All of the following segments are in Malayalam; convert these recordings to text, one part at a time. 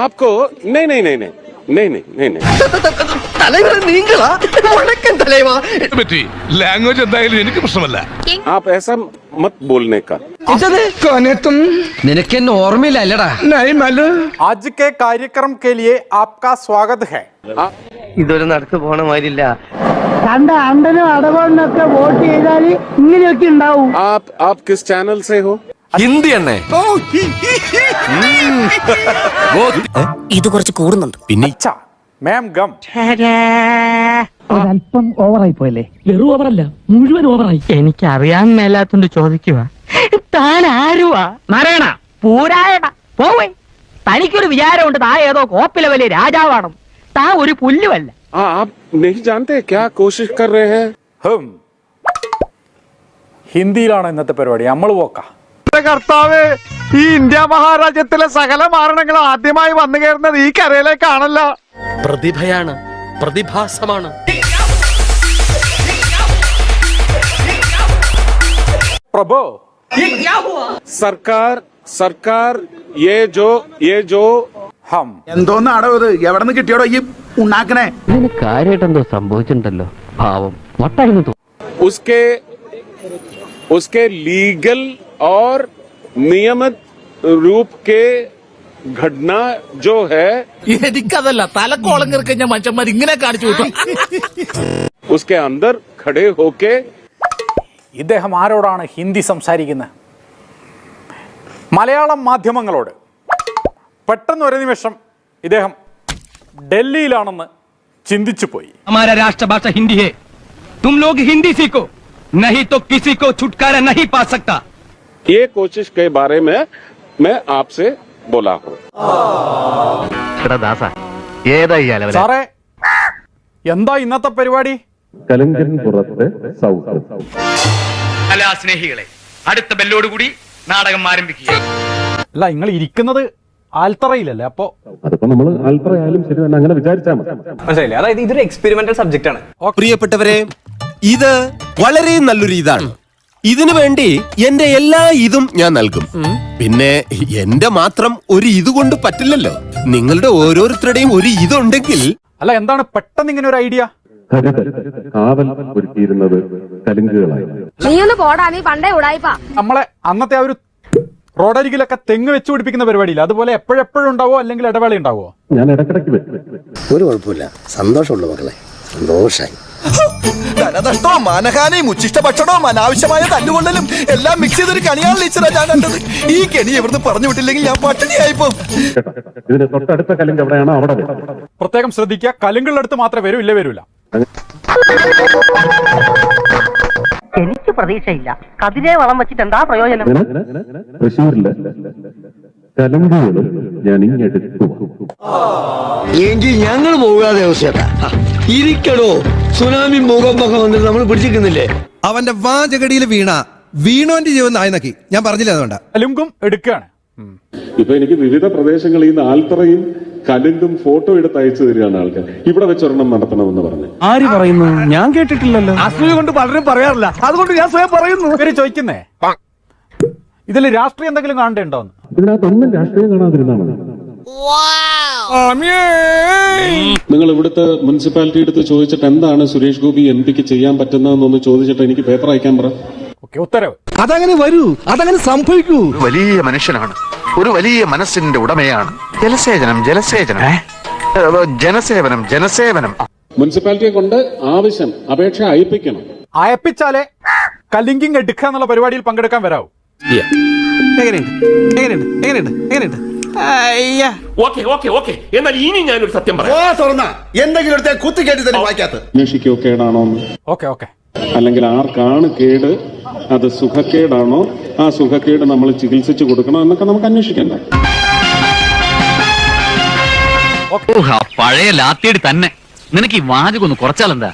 आपको नहीं नहीं नहीं नहीं नहीं नहीं नहीं नहीं लैंग्वेज എന്തായാലും എനിക്ക് പ്രശ്നമല്ല. आप ऐसा मत बोलने का. നിനക്ക് എന്നെ ഓർമ്മയില്ലല്ലടാ. आज के कार्यक्रम के लिए आपका स्वागत है. ഇതൊരു നടക്ക് പോണ മാതിരില്ല. കണ്ട അണ്ടനും അടവണ്ണൊക്കെ വോട്ട് ചെയ്താൽ ഇങ്ങനെയൊക്കെ ഉണ്ടാവും. आप किस चैनल से हो? ഹിന്ദി എണ്ണേ ഇത് കുറച്ച് കൂടുന്നുണ്ട്. പിന്നെ अच्छा मैम गम. ഒരല്പം ഓവറായി പോയല്ലേ? വെറും ഓവറല്ല, മുഴുവൻ ഓവറായി. എനിക്ക് അറിയാൻ മേലാത്തോണ്ട് ചോദിക്കുക, താൻ ആരുവാ? നാരായണ പൂരായണ പോവേ. തനിക്കൊരു വിചാരമുണ്ട് താ ഏതോ കോപ്പിലെ വലിയ രാജാവാണ്. താ ഒരു പുല്ലുമല്ല. आप नहीं जानते क्या कोशिश कर रहे हैं? ഹിന്ദിയിലാണ് ഇന്നത്തെ പരിപാടി. നമ്മൾ പോക്ക കർത്താവ്, ഈ ഇന്ത്യ മഹാരാജ്യത്തിലെ സകല മാരണങ്ങൾ ആദ്യമായി വന്നു കയറുന്നത് ഈ കരയിലേക്കാണല്ലോ. പ്രതിഭയാണ്, പ്രതിഭാസമാണ്. പ്രഭു सरकार ये जो ഹം എന്തോന്നാടോ ഇത്? എവിടെ നിന്ന് കിട്ടിയോടോ ഈ ഉണ്ടാക്കണേ? ഇതിന് കാര്യമായിട്ട് എന്തോ സംഭവിച്ചിട്ടുണ്ടല്ലോ. ഭാവം വട്ടായിരുന്നു. उसके लीगल और नियमित रूप के घटना जो है, എനിക്കതല്ല തലക്കോളം കിറക്കഞ്ഞ മനുഷ്യന്മാർ ഇങ്ങനെ കാണിച്ചു വിട്ടു. उसके अंदर खड़े होके ഇദ്ദേഹം ആരോടാണ് ഹിന്ദി സംസാരിക്കുന്നത്? മലയാളം മാധ്യമങ്ങളോട്. പെട്ടെന്ന് ഒരു നിമിഷം ഇദ്ദേഹം ഡൽഹിയിലാണെന്ന് ചിന്തിച്ചു പോയി. हमारा राष्ट्रभाषा हिंदी है, तुम लोग हिंदी सीखो, नहीं तो किसी को छुटकारा नहीं पा सकता. ये कोशिश के बारे में मैं आपसे बोला हूँ. സാറേ, എന്താ ഇന്നത്തെ പരിപാടി? കലാസ്നേഹികളെ, അടുത്ത ബെല്ലോടുകൂടി നാടകം ആരംഭിക്കുക. അല്ല, നിങ്ങൾ ഇരിക്കുന്നത് ആൽത്തറയിലല്ലേ? അപ്പോ മനസ്സിലായില്ലേ? അതായത് ഇതൊരു എക്സ്പെരിമെന്റൽ സബ്ജക്റ്റ് ആണ്. പ്രിയപ്പെട്ടവരെ, ഇത് വളരെ നല്ലൊരു ഇതാണ്. ഇതിനു വേണ്ടി എന്റെ എല്ലാ ഇതും ഞാൻ നൽകും. പിന്നെ എന്റെ മാത്രം ഒരു ഇത് കൊണ്ട് പറ്റില്ലല്ലോ. നിങ്ങളുടെ ഓരോരുത്തരുടെയും ഒരു ഇതുണ്ടെങ്കിൽ. അല്ല, എന്താണ് പെട്ടെന്ന് ഇങ്ങനെ ഒരു ഐഡിയ? നമ്മളെ അന്നത്തെ ആ ഒരു റോഡരികിലൊക്കെ തെങ്ങ് വെച്ച് പിടിപ്പിക്കുന്ന പരിപാടിയില്ല, അതുപോലെ എപ്പോഴെപ്പോഴും ഉണ്ടാവോ അല്ലെങ്കിൽ ഇടവേള ഉണ്ടാവോ? ഞാൻ ഇടക്കിടക്ക് ഒരു കുഴപ്പമില്ല, സന്തോഷമുള്ള മക്കളെ, സന്തോഷായി. ധനനഷ്ടവും മാനഹാനിയും ഉച്ചിഷ്ട ഭക്ഷണവും അനാവശ്യമായ തല്ലുകൊള്ളലും എല്ലാം മിക്സ് ചെയ്തൊരു കണിയാണ് ടീച്ചറാ ഞാൻ കണ്ടത്. ഈ കെണി ഇവിടുന്ന് പറഞ്ഞു വിട്ടില്ലെങ്കിൽ ഞാൻ പട്ടിണിയായിപ്പോ. ഇതിന് തൊട്ടടുത്ത കലിങ്ക് എവിടെയാണോ അവിടെ പ്രത്യേകം ശ്രദ്ധിക്കുക, കലുങ്കളുടെ അടുത്ത് മാത്രമേ വരൂ, ഇല്ല വരൂല. എനിക്ക് പ്രതീക്ഷയില്ല. കതിരെ വളം വെച്ചിട്ട് എന്താ പ്രയോജനം? തൃശ്ശൂരില് കലങ്കുകളും ഞാൻ ഇങ്ങെടുത്തു. എങ്കിൽ ഞങ്ങൾ പോകാതെ ഇരിക്കടോ. സുനാമി മുഖമൊക്കെ വന്നിട്ട് നമ്മൾ പിടിച്ചിരിക്കുന്നില്ലേ? അവന്റെ വാചകടിയിൽ വീണോന്റെ ജീവൻ നായനക്കി. ഞാൻ പറഞ്ഞില്ല അതുകൊണ്ടാ. കലുങ്കും എടുക്കുകയാണ്. ഇപ്പൊ എനിക്ക് വിവിധ പ്രദേശങ്ങളിൽ നിന്ന് ആൽത്തറയും കലുങ്കും ഫോട്ടോ എടുത്ത് അയച്ചു തരികയാണ് ആൾക്കാർ. ഇവിടെ വെച്ചൊരെണ്ണം നടത്തണമെന്ന് പറഞ്ഞു. ആര് പറയുന്നു? ഞാൻ കേട്ടിട്ടില്ലല്ലോ. അസൂയ കൊണ്ട് പലരും പറയാറില്ല, അതുകൊണ്ട് ഞാൻ സ്വയം പറയുന്നു. ഇവര് ചോദിക്കുന്നേ, ഇതിൽ രാഷ്ട്രീയം എന്തെങ്കിലും കാണണ്ടോന്ന്? ഇതിനകത്തൊന്നും രാഷ്ട്രീയം കാണാതിരുന്നാണ്. നിങ്ങൾ ഇവിടുത്തെ മുനിസിപ്പാലിറ്റി എടുത്ത് ചോദിച്ചിട്ട് എന്താണ് സുരേഷ് ഗോപി MP-ക്ക് ചെയ്യാൻ പറ്റുന്നതെന്നൊന്ന് ചോദിച്ചിട്ട് എനിക്ക് പേപ്പർ അയക്കാൻ പറ. ഓക്കെ, ഉത്തരവ്. അതങ്ങനെ വരൂ, അതങ്ങനെ സംഭവിക്കൂ. വലിയ മനുഷ്യനാണ്, ഒരു വലിയ മനസ്സിന്റെ ഉടമയാണ്. ജലസേചനം ജനസേവനം. മുനിസിപ്പാലിറ്റിയെ കൊണ്ട് ആവശ്യം അപേക്ഷ അയപ്പിക്കണം. അയപ്പിച്ചാലേ കലിങ്കിങ് എടുക്കുക എന്നുള്ള പരിപാടിയിൽ പങ്കെടുക്കാൻ വരാവൂ. എന്നാൽ ഇനി ഞാനൊരു സത്യം പറയാം. എന്തെങ്കിലും കുത്തി കേട്ടി തന്നെ വായിക്കാത്ത അന്വേഷിക്കോ കേടാണോ? Okay okay. അല്ലെങ്കിൽ ആർക്കാണ് കേട്, അത് സുഖക്കേടാണോ, ആ സുഖക്കേട് നമ്മൾ ചികിത്സിച്ചു കൊടുക്കണോ എന്നൊക്കെ നമുക്ക് അന്വേഷിക്കണ്ട. പഴയ ലാത്തിയടി തന്നെ. നിനക്ക് ഈ വാചകൊന്ന് കുറച്ചാലെന്താ?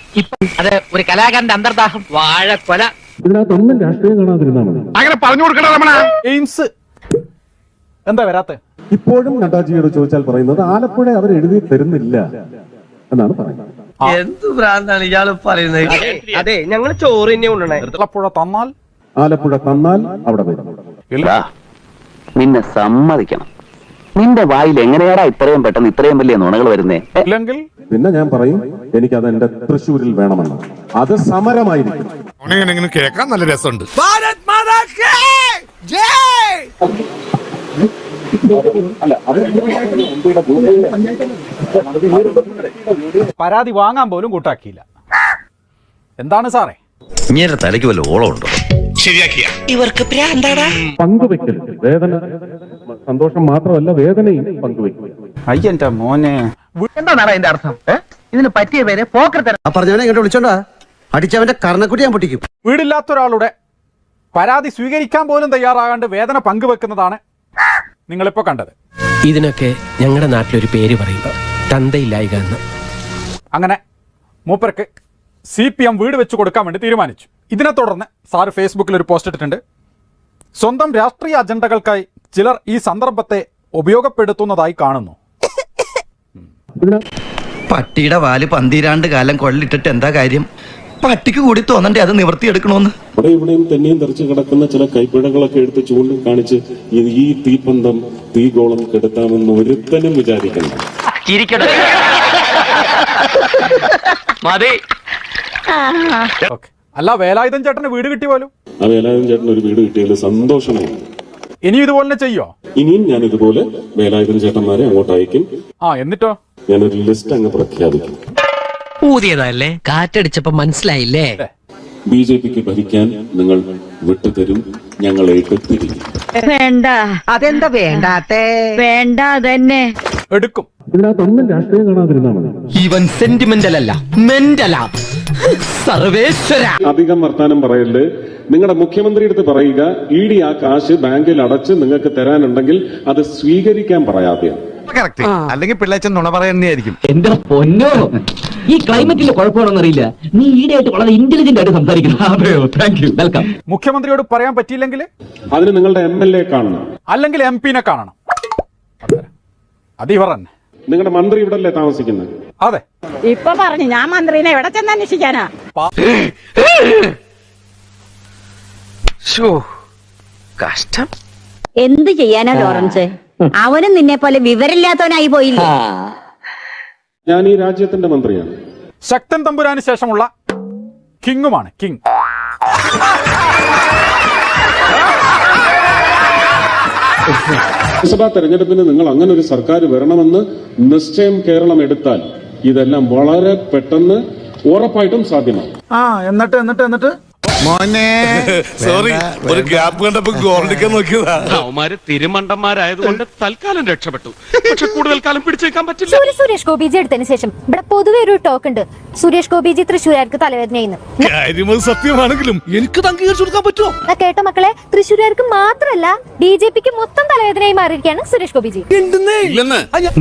അതെ, ഒരു കലാകാരന്റെ അന്തർദാഹം. വാഴക്കൊല. ഇതിനകത്തൊന്നും രാഷ്ട്രീയം കാണാതിരുന്നാണ്. അങ്ങനെ പറഞ്ഞു കൊടുക്കണ രമണ. എയിംസ് എന്താ വരാത്തെ? ഇപ്പോഴും നഡ്ഡാജിയോട് ചോദിച്ചാൽ പറയുന്നത് ആലപ്പുഴ അവർ എഴുതി തരുന്നില്ല എന്നാണ് പറയുന്നത്. എന്ത് ഭ്രാന്താണ് ഇയാള് പറയുന്നത്? അതെ, ഞങ്ങൾ ചോറ് തന്നെ കൊണ്ടുവന്നേ. ആലപ്പുഴ തന്നാൽ അവിടെ വരും. നിന്നെ സമ്മതിക്കണം, നിന്റെ വായിൽ എങ്ങനെയാടാ ഇത്രയും പെട്ടെന്ന് ഇത്രയും വലിയ നുണകൾ വരുന്നേ? ഇല്ലെങ്കിൽ പിന്നെ ഞാൻ പറയും എനിക്കത് എന്റെ തൃശ്ശൂരിൽ വേണമെന്ന്. അത് സമരമായിരിക്കും. കേൾക്കാൻ നല്ല രസമുണ്ട്. പരാതി വാങ്ങാൻ പോലും കൂട്ടാക്കിയില്ല. എന്താണ് സാറേ? ഇങ്ങനെ തലയ്ക്ക് വല്ല ഓളമുണ്ടോ? ശരിയാക്കിയ ഇവർക്ക് പ്രാന്താടാ. പങ്കുവെക്കൽ വേദന, സന്തോഷം മാത്രമല്ല വേദനയും പങ്കുവെക്കും. അയ്യന്റെ മോനെ, എന്താണ് അതിന്റെ അർത്ഥം? ഇതിന് പറ്റിയ പേര് പോക്കർ. പറഞ്ഞവനെ ഇങ്ങോട്ട് വിളിച്ചോണ്ടാ അടിച്ചവന്റെ കർണക്കുട്ടി ഞാൻ പൊട്ടിക്കും. വീടില്ലാത്ത ഒരാളുടെ പരാതി സ്വീകരിക്കാൻ പോലും തയ്യാറാകാണ്ട് വേദന പങ്കുവെക്കുന്നതാണ് നിങ്ങളിപ്പോ കണ്ടത്. ഇതിനൊക്കെ ഞങ്ങളുടെ നാട്ടിലൊരു പേര് പറയുമ്പോ തന്തയില്ലായിക എന്ന്. അങ്ങനെ മൂപ്പർക്ക് CPM വീട് വെച്ച് കൊടുക്കാൻ വേണ്ടി തീരുമാനിച്ചു. ഇതിനെ തുടർന്ന് സാറ് ഫേസ്ബുക്കിൽ ഒരു പോസ്റ്റ് ഇട്ടിട്ടുണ്ട്. സ്വന്തം രാഷ്ട്രീയ അജണ്ടകൾക്കായി ചിലർ ഈ സന്ദർഭത്തെ ഉപയോഗപ്പെടുത്തുന്നതായി കാണുന്നു. പട്ടിയുടെ വാല് പന്തിരാണ്ട് കാലം കൊള്ളിട്ടിട്ട് എന്താ കാര്യം? പട്ടിക്ക് കൂടി തോന്നണ്ടേ അത് നിവർത്തിയെടുക്കണോന്ന്? അവിടെ ഇവിടെയും തന്നെയും തെറിച്ച് കിടക്കുന്ന ചില കൈപ്പിഴകളൊക്കെ എടുത്ത് ചൂണ്ടിക്കാണിച്ച് ഈ തീപ്പന്തം തീഗോളം കെടുത്താമെന്ന് ഒരുത്തനും വിചാരിക്കണ്ട. ഓക്കെ, അല്ല വേലായുധൻ ചേട്ടന് വീട് കിട്ടി പോലും. ആ വേലായുധൻ ചേട്ടൻ ഒരു വീട് കിട്ടിയതിൽ സന്തോഷമാണ്. ഇനി ഇതുപോലെ ചെയ്യോ? ഇനിയും ഞാൻ ഇതുപോലെ വേലായുധൻ ചേട്ടന്മാരെ അങ്ങോട്ട് അയക്കും. എന്നിട്ടോ ഞാനൊരു ലിസ്റ്റ് അങ്ങ് പ്രഖ്യാപിക്കും. ഊതിയതല്ലേ, കാറ്റടിച്ചപ്പോ മനസ്സിലായില്ലേ? BJPക്ക് ഭരിക്കാൻ നിങ്ങൾ വിട്ടുതരും, ഞങ്ങൾ ഏറ്റുതിരിക്കും. വേണ്ട. അതെന്താ വേണ്ടാത്തേ? വേണ്ട തന്നെ. എടുക്കും. ഇതിനകത്തൊന്നും രാഷ്ട്രീയം കാണാതിരുന്നാ മതി. ഇവൻ സെന്റിമെന്റൽ അല്ല, മെന്റലാ. സർവേശ്വര അധികം വർത്താനം പറയല്. നിങ്ങളുടെ മുഖ്യമന്ത്രി അടുത്ത് പറയുക, ED ആ കാശ് ബാങ്കിൽ അടച്ച് നിങ്ങൾക്ക് തരാനുണ്ടെങ്കിൽ അത് സ്വീകരിക്കാൻ പറയാതെ. അല്ലെങ്കിൽ പിള്ളേച്ചൻ നുണ പറയുന്നതായിരിക്കും. എന്റെ പൊന്നോ, ഈ ക്ലൈമറ്റിലെ കുഴപ്പമാണെന്നറിയില്ല. നീ ഈടായിട്ട് വളരെ ഇന്റലിജന്റ് ആയിട്ട് സംസാരിക്കുന്നു. അതെയോ, താങ്ക് യു, വെൽക്കം. മുഖ്യമന്ത്രിയോട് പറയാൻ പറ്റിയില്ലെങ്കിൽ അതിന് നിങ്ങളുടെ MLA കാണണം, അല്ലെങ്കിൽ MP നെ കാണണം. അത് ഇവർ തന്നെ. നിങ്ങളുടെ മന്ത്രി ഇവിടെ അല്ലേ താമസിക്കുന്നത്? അതെ. ഇപ്പൊ പറഞ്ഞു ഞാൻ മന്ത്രിനെ എവിടെ ചെന്ന് അന്വേഷിക്കാനാ? കഷ്ടം. എന്ത് ചെയ്യാനാ ലോറൻസ്? അവനും നിന്നെ പോലെ വിവരമില്ലാത്തവനായി പോയില്ലേ? ഞാൻ ഈ രാജ്യത്തിന്റെ മന്ത്രിയാണ്. ശക്തൻ തമ്പുരാന് ശേഷമുള്ള കിങ്ങുമാണ്. കിങ്. ലോക്സഭാ തെരഞ്ഞെടുപ്പിന് നിങ്ങൾ അങ്ങനെ ഒരു സർക്കാർ വരണമെന്ന് നിശ്ചയം കേരളം എടുത്താൽ ഇതെല്ലാം വളരെ പെട്ടെന്ന് ഉറപ്പായിട്ടും സാധ്യമാണ്. എന്നിട്ട് മോനെ സോറി, ഒരു ഗ്യാപ്പ് കണ്ടപ്പോ ഗോൾഡിക്കാൻ നോക്കിയതാ. അവന്മാര് തിരുമണ്ടന്മാരായതുകൊണ്ട് തൽക്കാലം രക്ഷപ്പെട്ടു. പക്ഷെ കൂടുതൽ കാലം പിടിച്ചേക്കാൻ പറ്റില്ല. സുരേഷ് ഗോപിജി എടുത്തതിന് ശേഷം ഇവിടെ പൊതുവെ ഒരു ടോക്ക് ഉണ്ട്, സുരേഷ് ഗോപിജി തൃശ്ശൂരുകാർക്ക് തലവേദനയെന്ന്. കാര്യം സത്യമാണെങ്കിലും എനിക്ക് അംഗീകരിച്ചു കൊടുക്കാൻ പറ്റുമോ? കേട്ടോ മക്കളെ, തൃശ്ശൂരുകാർക്ക് മാത്രമല്ല BJPക്ക് മൊത്തം തലവേദനയായി മാറിയിരിക്കുകയാണ് സുരേഷ് ഗോപിജി.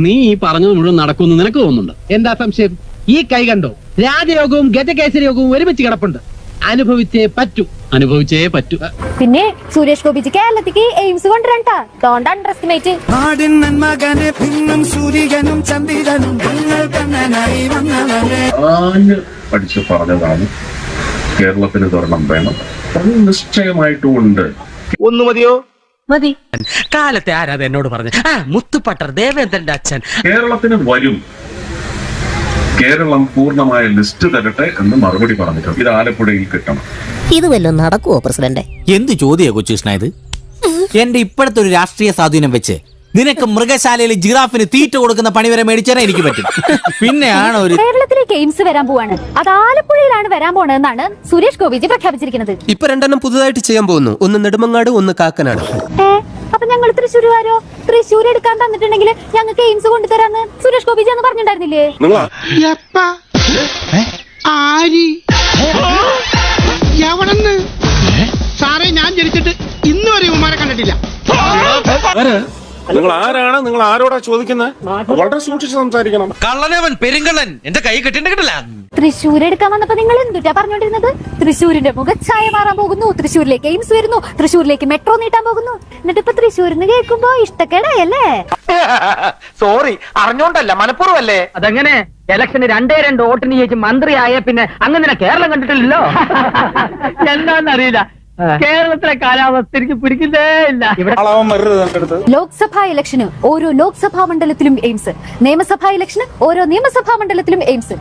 നീ ഈ പറഞ്ഞത് മുഴുവൻ നടക്കുമെന്ന് നിനക്ക് തോന്നുന്നുണ്ട്? എന്താ സംശയം? ഈ കൈ കണ്ടോ, രാജയോഗവും ഗജകേസരി യോഗവും ഒരുമിച്ച് കിടപ്പുണ്ട്. അനുഭവിച്ചേ പറ്റൂ. പിന്നെ സുരേഷ് ഗോപിജി കേരളത്തിലേക്ക് എയിംസ് കൊണ്ടുവരണ്ടാ. Don't underestimate. പഠിച്ചു പറഞ്ഞതാണ് കേരളത്തിന് സ്വർണം വേണം, അത് നിശ്ചയമായിട്ടും ഉണ്ട്. ഒന്ന് മതിയോ? മതി. കാലത്തെ ആരാധ എന്നോട് പറഞ്ഞു, മുത്തുപട്ടർ ദേവേന്ദ്രന്റെ അച്ഛൻ കേരളത്തിന് വരും, കേരളം പൂർണ്ണമായ ലിസ്റ്റ് തരട്ടെ എന്ന് മറുപടി പറഞ്ഞിട്ടുണ്ട്. ഇത് ആലപ്പുഴയിൽ കിട്ടണം. ഇത് വല്ലതും നടക്കുവോ പ്രസിഡന്റ്? എന്ത് ചോദ്യ കൊച്ചുകൃഷ്ണ ഇത്? എന്റെ ഇപ്പോഴത്തെ ഒരു രാഷ്ട്രീയ സ്വാധീനം വെച്ച് നിനക്ക് മൃഗശാലയിൽ ജിറാഫിന് തീറ്റ കൊടുക്കുന്ന പണി വരെ മേടിച്ചാൽ എനിക്ക് പറ്റും. പിന്നെയാണ് ഒരു കേരളത്തിലേക്ക് എയിംസ് വരാൻ പോവാണ്, അത് ആലപ്പുഴയിലാണ് വരാൻ പോണെന്നാണ് സുരേഷ് ഗോപിജി പ്രഖ്യാപിച്ചിരിക്കുന്നത്. ഇപ്പൊ 2 പുതുതായിട്ട് ചെയ്യാൻ പോകുന്നു. ഒന്ന് നെടുമങ്ങാട്, ഒന്ന് കാക്കനാട്. അപ്പൊ ഞങ്ങൾ തൃശ്ശൂരുകാരോ? തൃശ്ശൂർ എടുക്കാൻ തന്നിട്ടുണ്ടെങ്കിൽ ഞങ്ങൾക്ക് എയിംസ് കൊണ്ടുതരാന്ന് സുരേഷ് ഗോപിജി എന്ന് പറഞ്ഞിട്ടുണ്ടായിരുന്നില്ലേ? സാറേ, ഞാൻ ജനിച്ചിട്ട് ഇന്ന് വരെ ഉമ്മാരെ കണ്ടിട്ടില്ല. നിങ്ങൾ ആരാണ്? നിങ്ങൾ ആരോടാ ചോദിക്കുന്നത്? വളരെ സൂക്ഷിച്ച് സംസാരിക്കണം. കള്ളനവൻ പെരുങ്കള്ളൻ എന്റെ കൈ കെട്ടിട്ടില്ല. തൃശ്ശൂർ എടുക്കാൻ വന്നപ്പോ നിങ്ങൾ എന്തുട്ടാ പറഞ്ഞോണ്ടിരുന്നത്? തൃശ്ശൂരിന്റെ മുഖച്ഛായ മാറാൻ പോകുന്നു, തൃശ്ശൂരിലേക്ക് എയിംസ് വരുന്നു, തൃശ്ശൂരിലേക്ക് മെട്രോ നീട്ടാൻ പോകുന്നു. എന്നിട്ട് ഇപ്പൊ തൃശ്ശൂരിന്ന് കേൾക്കുമ്പോ ഇഷ്ടക്കേടായല്ലേ? സോറി, അറിഞ്ഞോണ്ടല്ല, മനഃപൂർവ്വല്ലേ. അതെങ്ങനെ? ഇലക്ഷന് 2 വോട്ടിന് ജയിച്ച് മന്ത്രിയായ പിന്നെ അങ്ങനെ കേരളം കണ്ടിട്ടില്ലല്ലോ. എന്താന്നറിയില്ല, കേരളത്തിലെ കാലാവസ്ഥ എനിക്ക് പിടിക്കുന്നേ ഇല്ല. ലോക്സഭാ ഇലക്ഷന് ഓരോ ലോക്സഭാ മണ്ഡലത്തിലും എയിംസ്, നിയമസഭാ ഇലക്ഷന് ഓരോ നിയമസഭാ മണ്ഡലത്തിലും എയിംസ്.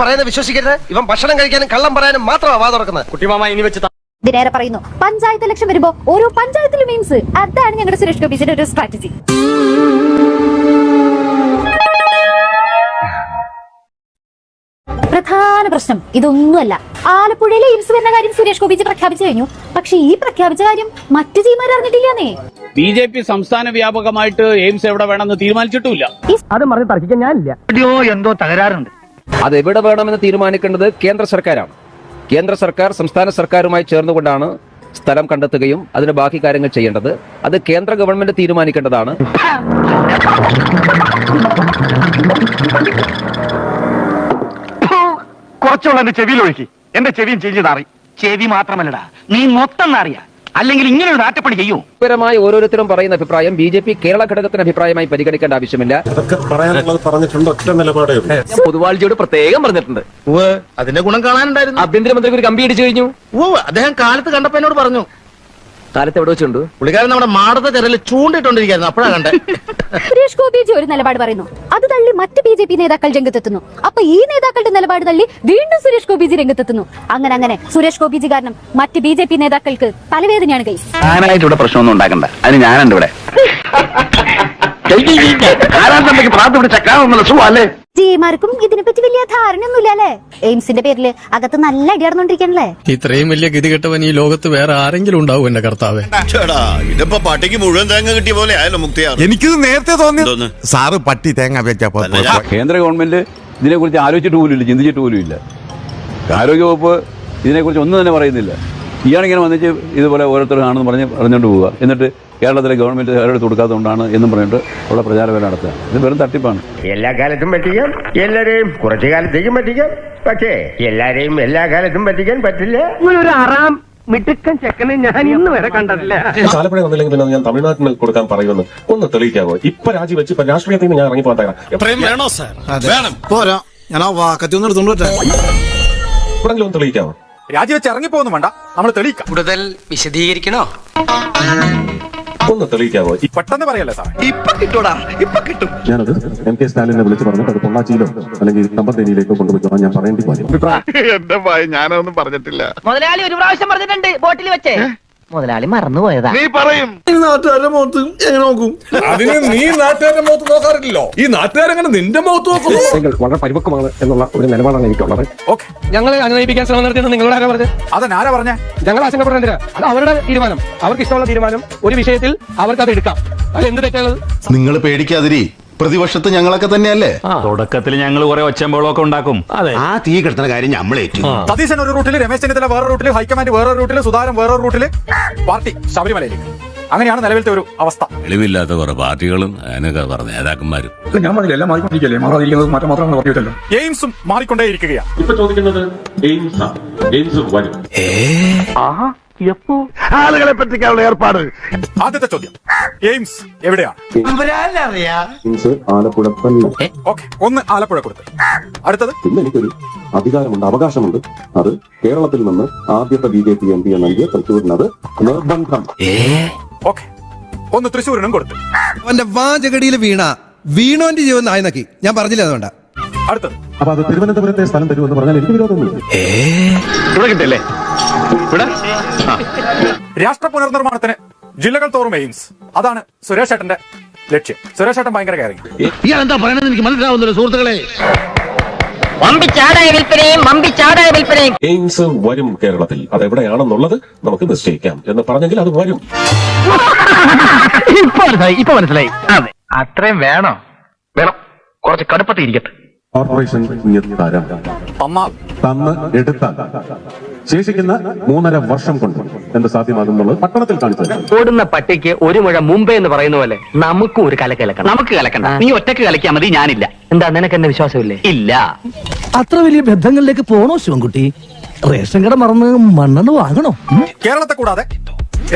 പറയുന്നത് വിശ്വസിക്കരുത്. ഇവൻ ഭക്ഷണം കഴിക്കാനും കള്ളം പറയാനും മാത്രമാണ് വാ തുറക്കുന്നത്. കുട്ടിമാമ ഇനി വെച്ച് ഇതിനേറെ പറയുന്നു, പഞ്ചായത്ത് ഇലക്ഷൻ വരുമ്പോ ഓരോ പഞ്ചായത്തിലും എയിംസ്. അതാണ് ഞങ്ങളുടെ സുരേഷ് ഗോപിയുടെ ഒരു സ്ട്രാറ്റജി. പ്രധാന പ്രശ്നം ഇതൊന്നുമല്ല. ആലപ്പുഴയിലെ എയിംസ് വരുന്ന കാര്യം സുരേഷ് ഗോപി പ്രഖ്യാപിച്ചു കഴിഞ്ഞു. പക്ഷെ ഈ പ്രഖ്യാപിച്ച കാര്യം മറ്റു ജിമാർ അറിഞ്ഞിട്ടില്ലാന്നേ. BJP സംസ്ഥാന വ്യാപകമായിട്ട് എയിംസ് എവിടെ വേണമെന്ന് തീരുമാനിച്ചിട്ടുമില്ല. അത് പറഞ്ഞ് തർക്കിക്കാൻ ഞാനില്ല. എന്തോ തകരാറുണ്ട്. അതെവിടെ വേണമെന്ന് തീരുമാനിക്കേണ്ടത് കേന്ദ്ര സർക്കാരാണ്. കേന്ദ്ര സർക്കാർ സംസ്ഥാന സർക്കാരുമായി ചേർന്നുകൊണ്ടാണ് സ്ഥലം കണ്ടെത്തുകയും അതിന് ബാക്കി കാര്യങ്ങൾ ചെയ്യേണ്ടത്. അത് കേന്ദ്ര ഗവൺമെന്റ് തീരുമാനിക്കേണ്ടതാണ്. കുറച്ചുള്ള എന്റെ ചെവിയിൽ ഒഴുക്കി എന്റെ ചെവിയും ചെയ്താറി. ചെവി മാത്രമല്ലടാ, നീ മൊത്തം അറിയാ. അല്ലെങ്കിൽ ഇങ്ങനെ ഒരു നാട്ടുപണി ചെയ്യൂ. വ്യക്തിപരമായി ഓരോരുത്തരും പറയുന്ന അഭിപ്രായം BJP കേരള ഘടകത്തിന് അഭിപ്രായമായി പരിഗണിക്കേണ്ട ആവശ്യമില്ല. പൊതുവാഴ്ചയോട് പ്രത്യേകം പറഞ്ഞിട്ടുണ്ട്. അതിന്റെ ഗുണം കാണാനുണ്ടായിരുന്നു. ആഭ്യന്തരമന്ത്രിക്ക് ഒരു കമ്പി അടിച്ചു കഴിഞ്ഞു. അദ്ദേഹം കാലത്ത് കണ്ടപ്പോ എന്നോട് പറഞ്ഞു. കാലത്ത് എവിടെ വെച്ചുണ്ട്? പുള്ളിക്കാരൻ നമ്മുടെ മാടത്തെ തെരയിൽ ചൂണ്ടിട്ടോണ്ടിരിക്കുന്നു. അപ്പോഴാണ് കണ്ടത്. സുരേഷ് ഗോപിജി ഒരു നിലപാട് പറയുന്നു, അത് തള്ളി മറ്റ് BJP നേതാക്കൾ രംഗത്തെത്തുന്നു. അപ്പൊ ഈ നേതാക്കളുടെ നിലപാട് തള്ളി വീണ്ടും സുരേഷ് ഗോപിജി രംഗത്തെത്തുന്നു. അങ്ങനെ സുരേഷ് ഗോപിജി കാരണം മറ്റ് BJP നേതാക്കൾക്ക് തലവേദനയാണ് കൈ. ഞാനായിട്ട് ഇവിടെ പ്രശ്നമൊന്നും ഉണ്ടാക്കണ്ട. അതിന് ഞാനുണ്ട് ഇവിടെ. ജിമാർക്കും ഇതിനെപ്പറ്റി വലിയ ധാരണയൊന്നുമില്ല അല്ലേ? എയിംസിന്റെ പേരില് അകത്ത് നല്ല അടി നടന്നുകൊണ്ടിരിക്കണല്ലേ? ഇത്രയും വലിയ ഗതികെട്ടവൻ ഈ ലോകത്ത് വേറെ ആരെങ്കിലും ഉണ്ടാവും എന്റെ കർത്താവേ. ഇതിപ്പോ പട്ടിക്ക് മുഴുവൻ തേങ്ങ കിട്ടിയ പോലെ ആയാലും മുക്തിയാണ്. എനിക്കിത് നേരത്തെ തോന്നി സാറ് പട്ടി തേങ്ങ വെച്ചപ്പോ കേന്ദ്ര ഗവൺമെന്റ് ഇതിനെക്കുറിച്ച് ആലോചിച്ചിട്ട് പോലും ഇല്ല, ചിന്തിച്ചിട്ട് പോലും ഇല്ല. ആരോഗ്യവകുപ്പ് ഇതിനെക്കുറിച്ച് ഒന്നും തന്നെ പറയുന്നില്ല. ഇയാളിങ്ങനെ വന്നിട്ട് ഇതുപോലെ ഓരോരുത്തരാണെന്ന് പറഞ്ഞുകൊണ്ട് പോവുക. എന്നിട്ട് കേരളത്തിലെ ഗവൺമെന്റ് അവരെടുത്ത് കൊടുക്കാത്തതുകൊണ്ടാണ് എന്നും പറഞ്ഞിട്ട് ഉള്ള പ്രചാരവേല നടത്തുക. ഇത് വെറും തട്ടിപ്പാണ്. എല്ലാ കാലത്തും പറ്റിക്കാം, എല്ലാരെയും കുറച്ചു കാലത്തേക്കും പറ്റിക്കാം. പക്ഷേ എല്ലാരെയും എല്ലാ കാലത്തും പറ്റിക്കാൻ പറ്റില്ല. ഒരു ആറാം മിടുക്കൻ ചെക്കനെ ഞാൻ ഇന്ന് വരെ കണ്ടിട്ടില്ല. ആലപ്പുഴ വന്നില്ലെങ്കിൽ പിന്നെ ഞാൻ തമിഴ്നാട്ടിന് കൊടുക്കാൻ പറയുമെന്ന് ഒന്ന് തെളിയിക്കാമോ? ഇപ്പൊ രാജിവെച്ച് ഇപ്പൊ രാഷ്ട്രീയത്തിൽ നിന്ന് ഞാൻ ഇറങ്ങിപ്പോകാൻ തയ്യാറാണ്. പോരാ, ഞാൻ ആ വാക്കത്തി ഒന്ന് എടുത്തോണ്ട് ഇവിടെങ്കിലും ഒന്ന് തെളിയിക്കാമോ? രാജിവെച്ച് ഇറങ്ങിപ്പോന്നും വേണ്ട, നമ്മൾ തെളിയിക്കാം. കൂടുതൽ വിശദീകരിക്കണോ? ഒന്ന് തെളിയിക്കാമോ? പെട്ടെന്ന് പറയല്ലേ സാറേ. ഇപ്പൊ കിട്ടൂടാ, ഇപ്പൊ കിട്ടും. ഞാനത് MK സ്റ്റാലിനെ വിളിച്ച് പറഞ്ഞിട്ട് അത് പൊള്ളാച്ചിയിലോ അല്ലെങ്കിൽ കമ്പത്തേനിയിലേക്കോ കൊണ്ടുപോയി ഞാൻ പറയേണ്ടി പോയി. എന്റെ ഭയ ഞാനൊന്നും പറഞ്ഞിട്ടില്ല. മുതലാളി ഒരു പ്രാവശ്യം പറഞ്ഞിട്ടുണ്ട് ബോട്ടിൽ വെച്ചേ. മുതലാളി മറന്നുപോയതാ. നീ പറയും. നാട്ടുകാരുടെ മുഖത്ത് എങ്ങനെ നോക്കും? അതിന് നീ നാട്ടുകാരുടെ മുഖത്ത് നോക്കാറില്ലല്ലോ. ഈ നാട്ടുകാരെങ്ങനെ നിന്റെ മുഖത്ത് നോക്കുന്നു? വളരെ പരിപക്വമാണ് എന്നുള്ള ഒരു നിലപാടാണ് എനിക്കുള്ളത്. ഓക്കെ, ഞങ്ങളെ അനുനയിപ്പിക്കാൻ ശ്രമം നടത്തിയെന്ന് നിങ്ങളോട് ആരാ പറഞ്ഞത്? അതെന്നാരാ പറഞ്ഞേ? ഞങ്ങൾ ആശങ്കപ്പെടേണ്ടില്ല. അത് അവരുടെ തീരുമാനം, അവർക്ക് ഇഷ്ടമുള്ള തീരുമാനം. ഒരു വിഷയത്തിൽ അവർക്ക് അത് എടുക്കാം. അത് എന്ത് തെറ്റുള്ളത്? നിങ്ങൾ പേടിക്കാതിരി, പ്രതിപക്ഷത്ത് ഞങ്ങളൊക്കെ തന്നെയല്ലേ? തുടക്കത്തിൽ ഞങ്ങൾ കുറെ ഒച്ചമ്പോളൊക്കെ ഉണ്ടാക്കും. ആ തീ കിടത്തുന്ന കാര്യം നമ്മളേറ്റു. സതീശൻ ഒരു റൂട്ടിൽ, രമേശ് ചെന്നിത്തല വേറെ റൂട്ടിൽ, ഹൈക്കമാൻഡ് വേറെ റൂട്ടിൽ, സുധാകരൻ വേറെ റൂട്ടിൽ, പാർട്ടി ശബരിമലയിലേക്ക്. അങ്ങനെയാണ് നിലവിലത്തെ ഒരു അവസ്ഥ. എളിവില്ലാത്ത കുറെ പാർട്ടികളും അതിനൊക്കെ പറഞ്ഞ നേതാക്കന്മാരും. ഞാൻ പറഞ്ഞില്ല, എല്ലാം മാറിക്കൊണ്ടിരിക്കല്ലേ. മാറാതിരിക്കുന്നത് മാറ്റം മാത്രമാണ് പറഞ്ഞിട്ടല്ലോ. എയിംസും മാറിക്കൊണ്ടേയിരിക്കുകയാണ്. ഇപ്പൊ ചോദിക്കുന്നത് എയിംസ് വരും. ആളുകളെ പറ്റിക്കാനുള്ള ഏർപ്പാട്. ആദ്യത്തെ ചോദ്യം, എയിംസ് എവിടെയാണ്? എയിംസ് ആലപ്പുഴ തന്നെ. ഓക്കെ, ഒന്ന് ആലപ്പുഴ കൊടുത്ത്. അടുത്തത്, പിന്നെ എനിക്കൊരു അധികാരമുണ്ട്, അവകാശമുണ്ട്. അത് കേരളത്തിൽ നിന്ന് ആദ്യത്തെ BJP MP നൽകിയ തൃശ്ശൂരിനത് നിർബന്ധം. ഓക്കെ, ഒന്ന് തൃശ്ശൂരിനും കൊടുത്ത്. അവന്റെ വാചകടിയിൽ വീണോന്റെ ജീവൻ നായനക്കി. ഞാൻ പറഞ്ഞില്ല അതുകൊണ്ടാ. അടുത്തത്, അപ്പൊ അത് തിരുവനന്തപുരത്തെ സ്ഥലം തരുമെന്ന് പറഞ്ഞാൽ എനിക്ക് വിരോധമൊന്നുമില്ല. ഇവിടെ കിട്ടല്ലേ? രാഷ്ട്ര പുനർനിർമ്മാണത്തിന് ജില്ലകൾ തോറും എയിംസ്, അതാണ് സുരേഷ് ഏട്ടന്റെ ലക്ഷ്യം. സുരേഷ് ഏട്ടൻ ഭയങ്കര കയറി. ഇയാളെന്താ പറയണെന്ന് എനിക്ക് മനസ്സിലാവുന്നില്ല സുഹൃത്തുക്കളെ. എയിംസ് വരും കേരളത്തിൽ. അതെവിടെയാണെന്നുള്ളത് നമുക്ക് നിശ്ചയിക്കാം എന്ന് പറഞ്ഞെങ്കിൽ അത് വരും. ഇപ്പൊ മനസ്സിലായി. അതെ, അത്രയും വേണോ? വേണം, കുറച്ച് കടുപ്പത്തിരിക്കട്ടെ. കോർപ്പറേഷൻ തന്ന് എടുത്താൽ ശേഷിക്കുന്ന 3.5 വർഷം കൊണ്ട് എന്ത് സാധ്യമാകുന്നുള്ളത് പട്ടണത്തിൽ കാണിച്ചത്. ഓടുന്ന പട്ടിക്ക് ഒരു മുഴ മുമ്പേ എന്ന് പറയുന്ന പോലെ നമുക്കും ഒരു കലക്കണം. നമുക്ക് കലക്കണ്ട, നീ ഒറ്റക്ക് കലക്കിയാൽ മതി, ഞാനില്ല. എന്താ, നിനക്ക് എന്നെ വിശ്വാസമില്ലേ? ഇല്ല. അത്ര വലിയ ബന്ധങ്ങളിലേക്ക് പോണോ ശിവൻകുട്ടി? റേഷൻ കട മറന്ന് മണ്ണെണ്ണ വാങ്ങണോ? കേരളത്തെ കൂടാതെ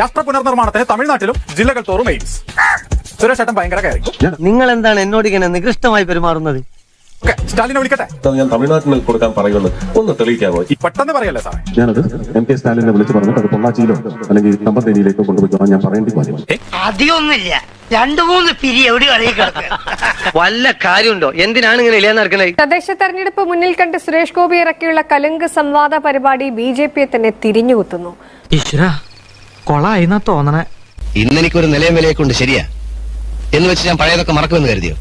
രാഷ്ട്ര പുനർനിർമ്മാണത്തിന് തമിഴ്നാട്ടിലും ജില്ലകൾ തോറും എയിംസ്. സുരേഷ് ഏട്ടൻ ഭയങ്കര കയറി. നിങ്ങൾ എന്താണ് എന്നോട് ഇങ്ങനെ നികൃഷ്ടമായി പെരുമാറുന്നത്? സ്റ്റാലിനെ വിളിക്കട്ടെ, ഞാൻ തമിഴ്നാട്ടിൽ കൊടുക്കാൻ പറയുമെന്ന് ഒന്ന് തെളിയിക്കാമോ? പെട്ടെന്ന് പറയല്ലേ സാറേ. ഞാനത് MK സ്റ്റാലിനെ വിളിച്ച് പറഞ്ഞിട്ട് അത് പൊള്ളാച്ചിയിലോ അല്ലെങ്കിൽ കമ്പത്തേരിയിലേക്കോ കൊണ്ടുപോയി ഞാൻ പറയേണ്ടി വരും. അധികമൊന്നുമില്ല, 2-3 പിരി എവിടെ വല്ല കാര്യമുണ്ടോ? എന്തിനാണ് ഇങ്ങനെ ഇല്ലാന്നറിക്കണേ? തദ്ദേശ തെരഞ്ഞെടുപ്പ് മുന്നിൽ കണ്ട് സുരേഷ് ഗോപി ഇറക്കിയുള്ള കലുങ്ക് സംവാദ പരിപാടി BJP തന്നെ തിരിഞ്ഞുകുത്തുന്നു. ഈശ്വരാ, കൊളായിന്നാ തോന്നണേ. ഇന്നെനിക്കൊരു നിലയും വിലയൊക്കെ ശരിയാ എന്ന് വെച്ച് ഞാൻ പഴയതൊക്കെ മറക്കുമെന്ന് കരുതിയോ?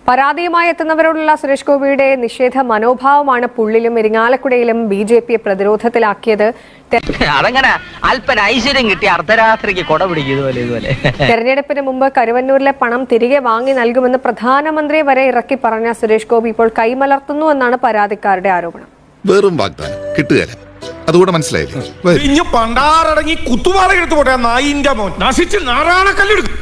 പരാതിയുമായി എത്തുന്നവരോടുള്ള സുരേഷ് ഗോപിയുടെ നിഷേധ മനോഭാവമാണ് പുള്ളിലും ഇരിങ്ങാലക്കുടയിലും BJPയെ പ്രതിരോധത്തിലാക്കിയത്. അതങ്ങനെ അല്പന ഐശ്വര്യം കിട്ടി അർദ്ധരാത്രിക്ക് കൊട പിടിക്കും ഇതുപോലെ. തെരഞ്ഞെടുപ്പിന് മുമ്പ് കരുവന്നൂരിലെ പണം തിരികെ വാങ്ങി നൽകുമെന്ന് പ്രധാനമന്ത്രി വരെ ഇറക്കി പറഞ്ഞ സുരേഷ് ഗോപി ഇപ്പോൾ കൈമലർത്തുന്നു എന്നാണ് പരാതിക്കാരുടെ ആരോപണം. വെറും വാഗ്ദാനം കിട്ടുകയില്ല, അതുകൂടെ മനസ്സിലായില്ലേ? പണ്ടാറടങ്ങി കുത്തുമാറ എടുത്തു പോട്ടെ നായിന്റെ മോൻ നശിച്ച് നാറാണക്കല്ലെടുക്കും.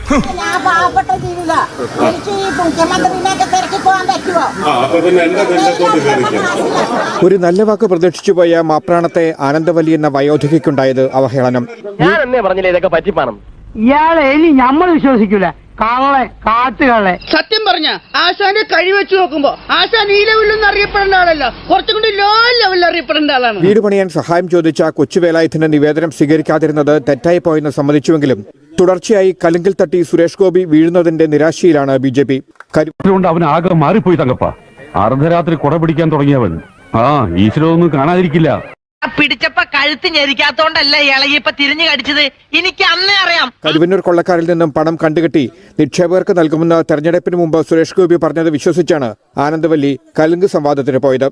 ഒരു നല്ല വാക്ക് പ്രതീക്ഷിച്ചു പോയ മാപ്രാണത്തെ ആനന്ദവല്ലി എന്ന വയോധികയ്ക്കുണ്ടായത് അവഹേളനം. ഞാൻ എന്നേ പറഞ്ഞില്ലേ ഇതൊക്കെ പറ്റിപ്പാണം. ഇയാളെ ഇനി നമ്മൾ വിശ്വസിക്കൂല. കള്ളെ കാട്ടുകളെ. സത്യം പറഞ്ഞ ആശാന്റെ കഴിവെച്ച് നോക്കുമ്പോ ആശാൻ ഈ ലെവലിൽ അറിയപ്പെടേണ്ട ആളല്ല, കുറച്ചും കൂടി ലോ ലെവലിൽ അറിയപ്പെടേണ്ട ആളാണ്. വീട് പണിയാൻ സഹായം ചോദിച്ച കൊച്ചുവേലായുധന്റെ നിവേദനം സ്വീകരിക്കാതിരുന്നത് തെറ്റായി പോയെന്ന് സമ്മതിച്ചുവെങ്കിലും തുടർച്ചയായി കലുങ്കിൽ തട്ടി സുരേഷ് ഗോപി വീഴുന്നതിന്റെ നിരാശയിലാണ് BJP. അവൻ ആകെ മാറിപ്പോയി തങ്കപ്പ. അർദ്ധരാത്രി കുട പിടിക്കാൻ തുടങ്ങിയവൻ ഈശ്വരൊന്നും കാണാതിരിക്കില്ല. പിടിച്ചപ്പോ കഴുത്ത് ഞെരിക്കാത്തോണ്ടല്ല ഇളകിയപ്പോ തിരിഞ്ഞു കടിച്ചത്, എനിക്ക് അന്നേ അറിയാം. കരുവന്നൂർ കൊള്ളക്കാരിൽ നിന്നും പണം കണ്ടുകെട്ടി നിക്ഷേപകർക്ക് നൽകുമെന്ന് തെരഞ്ഞെടുപ്പിന് മുമ്പ് സുരേഷ് ഗോപി പറഞ്ഞത് വിശ്വസിച്ചാണ് ആനന്ദവല്ലി കലുങ്ക് സംവാദത്തിന് പോയത്.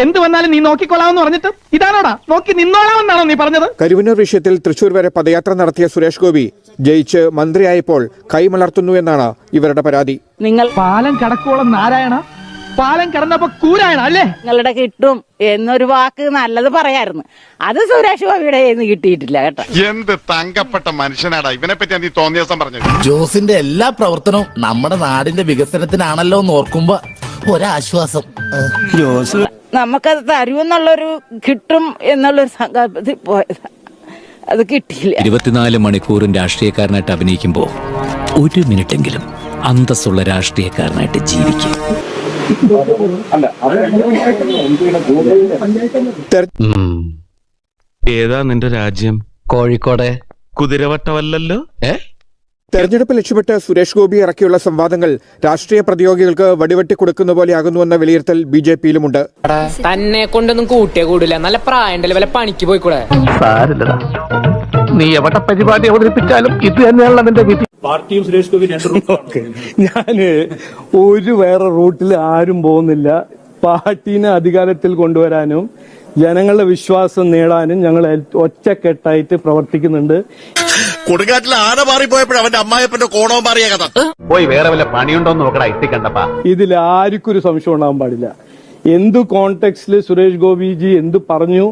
എന്ത് വന്നാലും നീ നോക്കിക്കൊള്ളാമെന്ന് പറഞ്ഞിട്ട് ഇതാണോടാ നോക്കി നിന്നോളാമെന്നാണോ നീ പറഞ്ഞത്? കരുവന്നൂർ വിഷയത്തിൽ തൃശൂർ വരെ പദയാത്ര നടത്തിയ സുരേഷ് ഗോപി ജയിച്ച് മന്ത്രിയായപ്പോൾ കൈമലർത്തുന്നു എന്നാണ് ഇവരുടെ പരാതി. നിങ്ങൾ പാലം കടക്കോളം നാരായണ, പാലം കടന്നപ്പോ കൂരായണ അല്ലേ? നിങ്ങളുടെ കിട്ടും എന്നൊരു വാക്ക് നല്ലത് പറയായിരുന്നു, അത് സുരേഷ് ഗോപിയുടെ കിട്ടിയിട്ടില്ല കേട്ടോ. എന്ത് തങ്കപ്പെട്ട മനുഷ്യനാടാ ഇവനെ പറ്റി നീ തോന്നിയ ദിവസം പറഞ്ഞത്. ജോസിന്റെ എല്ലാ പ്രവർത്തനവും നമ്മുടെ നാടിന്റെ വികസനത്തിനാണല്ലോ എന്ന് ഓർക്കുമ്പോ ഒരാശ്വാസം. നമുക്കത് തരുമെന്നുള്ളൊരു കിട്ടും എന്നുള്ളൊരു സങ്കല്പത്തിൽ പോയത്, അത് കിട്ടിയില്ല. 24 മണിക്കൂറും രാഷ്ട്രീയക്കാരനായിട്ട് അഭിനയിക്കുമ്പോൾ 1 മിനിറ്റെങ്കിലും അന്തസ്സുള്ള രാഷ്ട്രീയക്കാരനായിട്ട് ജീവിക്കും. ഏതാ നിന്റെ രാജ്യം? കോഴിക്കോട് കുതിരവട്ടമല്ലല്ലോ. തെരഞ്ഞെടുപ്പ് ലക്ഷ്യമിട്ട് സുരേഷ് ഗോപി ഇറക്കിയുള്ള സംവാദങ്ങൾ രാഷ്ട്രീയ പ്രതിയോഗികൾക്ക് വടിവെട്ടി കൊടുക്കുന്ന പോലെയാകുന്നുവെന്ന വിലയിരുത്തൽ BJPയിലുമുണ്ട്. തന്നെ കൊണ്ടൊന്നും കൂട്ടിയേ കൂടില്ല, നല്ല പ്രായണ്ടല്ലേ, വല്ല പണിക്ക് പോയിക്കൂടെ? നീ എവിടെ പരിപാടി അവതരിപ്പിച്ചാലും ഇത് തന്നെയാണല്ലോ നിന്റെ വിധി. പാർട്ടിയും സുരേഷ് ഗോപി ഞാന് ഒരു വേറെ റൂട്ടിൽ ആരും പോകുന്നില്ല. പാർട്ടീനെ അധികാരത്തിൽ കൊണ്ടുവരാനും ജനങ്ങളുടെ വിശ്വാസം നേടാനും ഞങ്ങൾ ഒറ്റക്കെട്ടായിട്ട് പ്രവർത്തിക്കുന്നുണ്ട്. കൊടുങ്കാറ്റിൽ ആന മാറിപ്പോയപ്പോഴും അവന്റെ അമ്മായപ്പന്റെ കോണവും മാറിയ കഥ. പോയി വേറെ വല്ല പണിയുണ്ടോന്ന് നോക്കടാ ഇട്ടിക്കണ്ടപ്പാ. ഇതിൽ ആർക്കും ഒരു സംശയം ഉണ്ടാവാൻ പാടില്ല. എന്തു കോണ്ടെക്സ്റ്റില് സുരേഷ് ഗോപിജി എന്ത് പറഞ്ഞു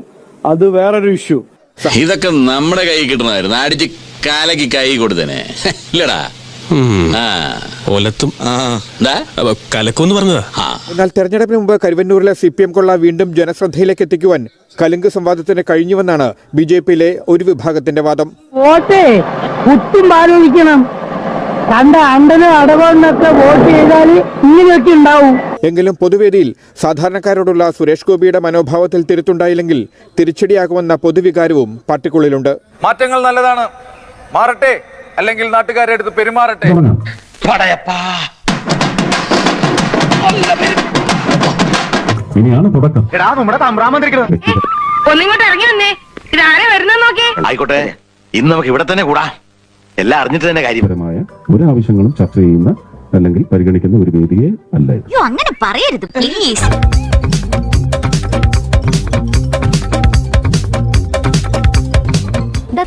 അത് വേറൊരു ഇഷ്യൂ. ഇതൊക്കെ നമ്മുടെ കൈ കിട്ടണമായിരുന്നു, അടിച്ച് കാലക്ക് കൈ കൊടുത്തേനെ ഇല്ലടാ. കലക്കൊന്ന് പറഞ്ഞതാ. എന്നാൽ തെരഞ്ഞെടുപ്പിന് മുമ്പ് കരുവന്നൂരിലെ CPM കൊള്ള വീണ്ടും ജനശ്രദ്ധയിലേക്ക് എത്തിക്കുവാൻ കലുങ്ക് സംവാദത്തിന് കഴിഞ്ഞുവെന്നാണ് BJPയിലെ ഒരു വിഭാഗത്തിന്റെ വാദം. വോട്ടേ കുത്തും ആലോചിക്കണം, കണ്ട അണ്ടന് അടവണ്ണൊക്കെ വോട്ട് ചെയ്താൽ ഇങ്ങനെയൊക്കെ ഉണ്ടാവും. എങ്കിലും പൊതുവേദിയിൽ സാധാരണക്കാരോടുള്ള സുരേഷ് ഗോപിയുടെ മനോഭാവത്തിൽ തിരുത്തുണ്ടായില്ലെങ്കിൽ തിരിച്ചടിയാകുമെന്ന പൊതുവികാരവും പാർട്ടിക്കുള്ളിലുണ്ട്. മാറ്റങ്ങൾ നല്ലതാണ്, മാറട്ടെ, അല്ലെങ്കിൽ നാട്ടുകാരെ അടുത്ത് പെരുമാറട്ടെ. ഇനിയാണ് തുടക്കം. ഒന്നിങ്ങോട്ട് ഇറങ്ങി വന്നേ, ഇതാരെ വരുന്ന നോക്കേ. ആയിക്കോട്ടെ, ഇന്ന് നമുക്ക് ഇവിടെ തന്നെ കൂടാ, എല്ലാം അറിഞ്ഞിട്ട് തന്നെ കാര്യം. ഒരു ആവശ്യങ്ങളും ചർച്ച ചെയ്യുന്ന അല്ലെങ്കിൽ പരിഗണിക്കുന്ന ഒരു വേദിയെ അല്ല. അങ്ങനെ പറയരുത് പ്ലീസ്.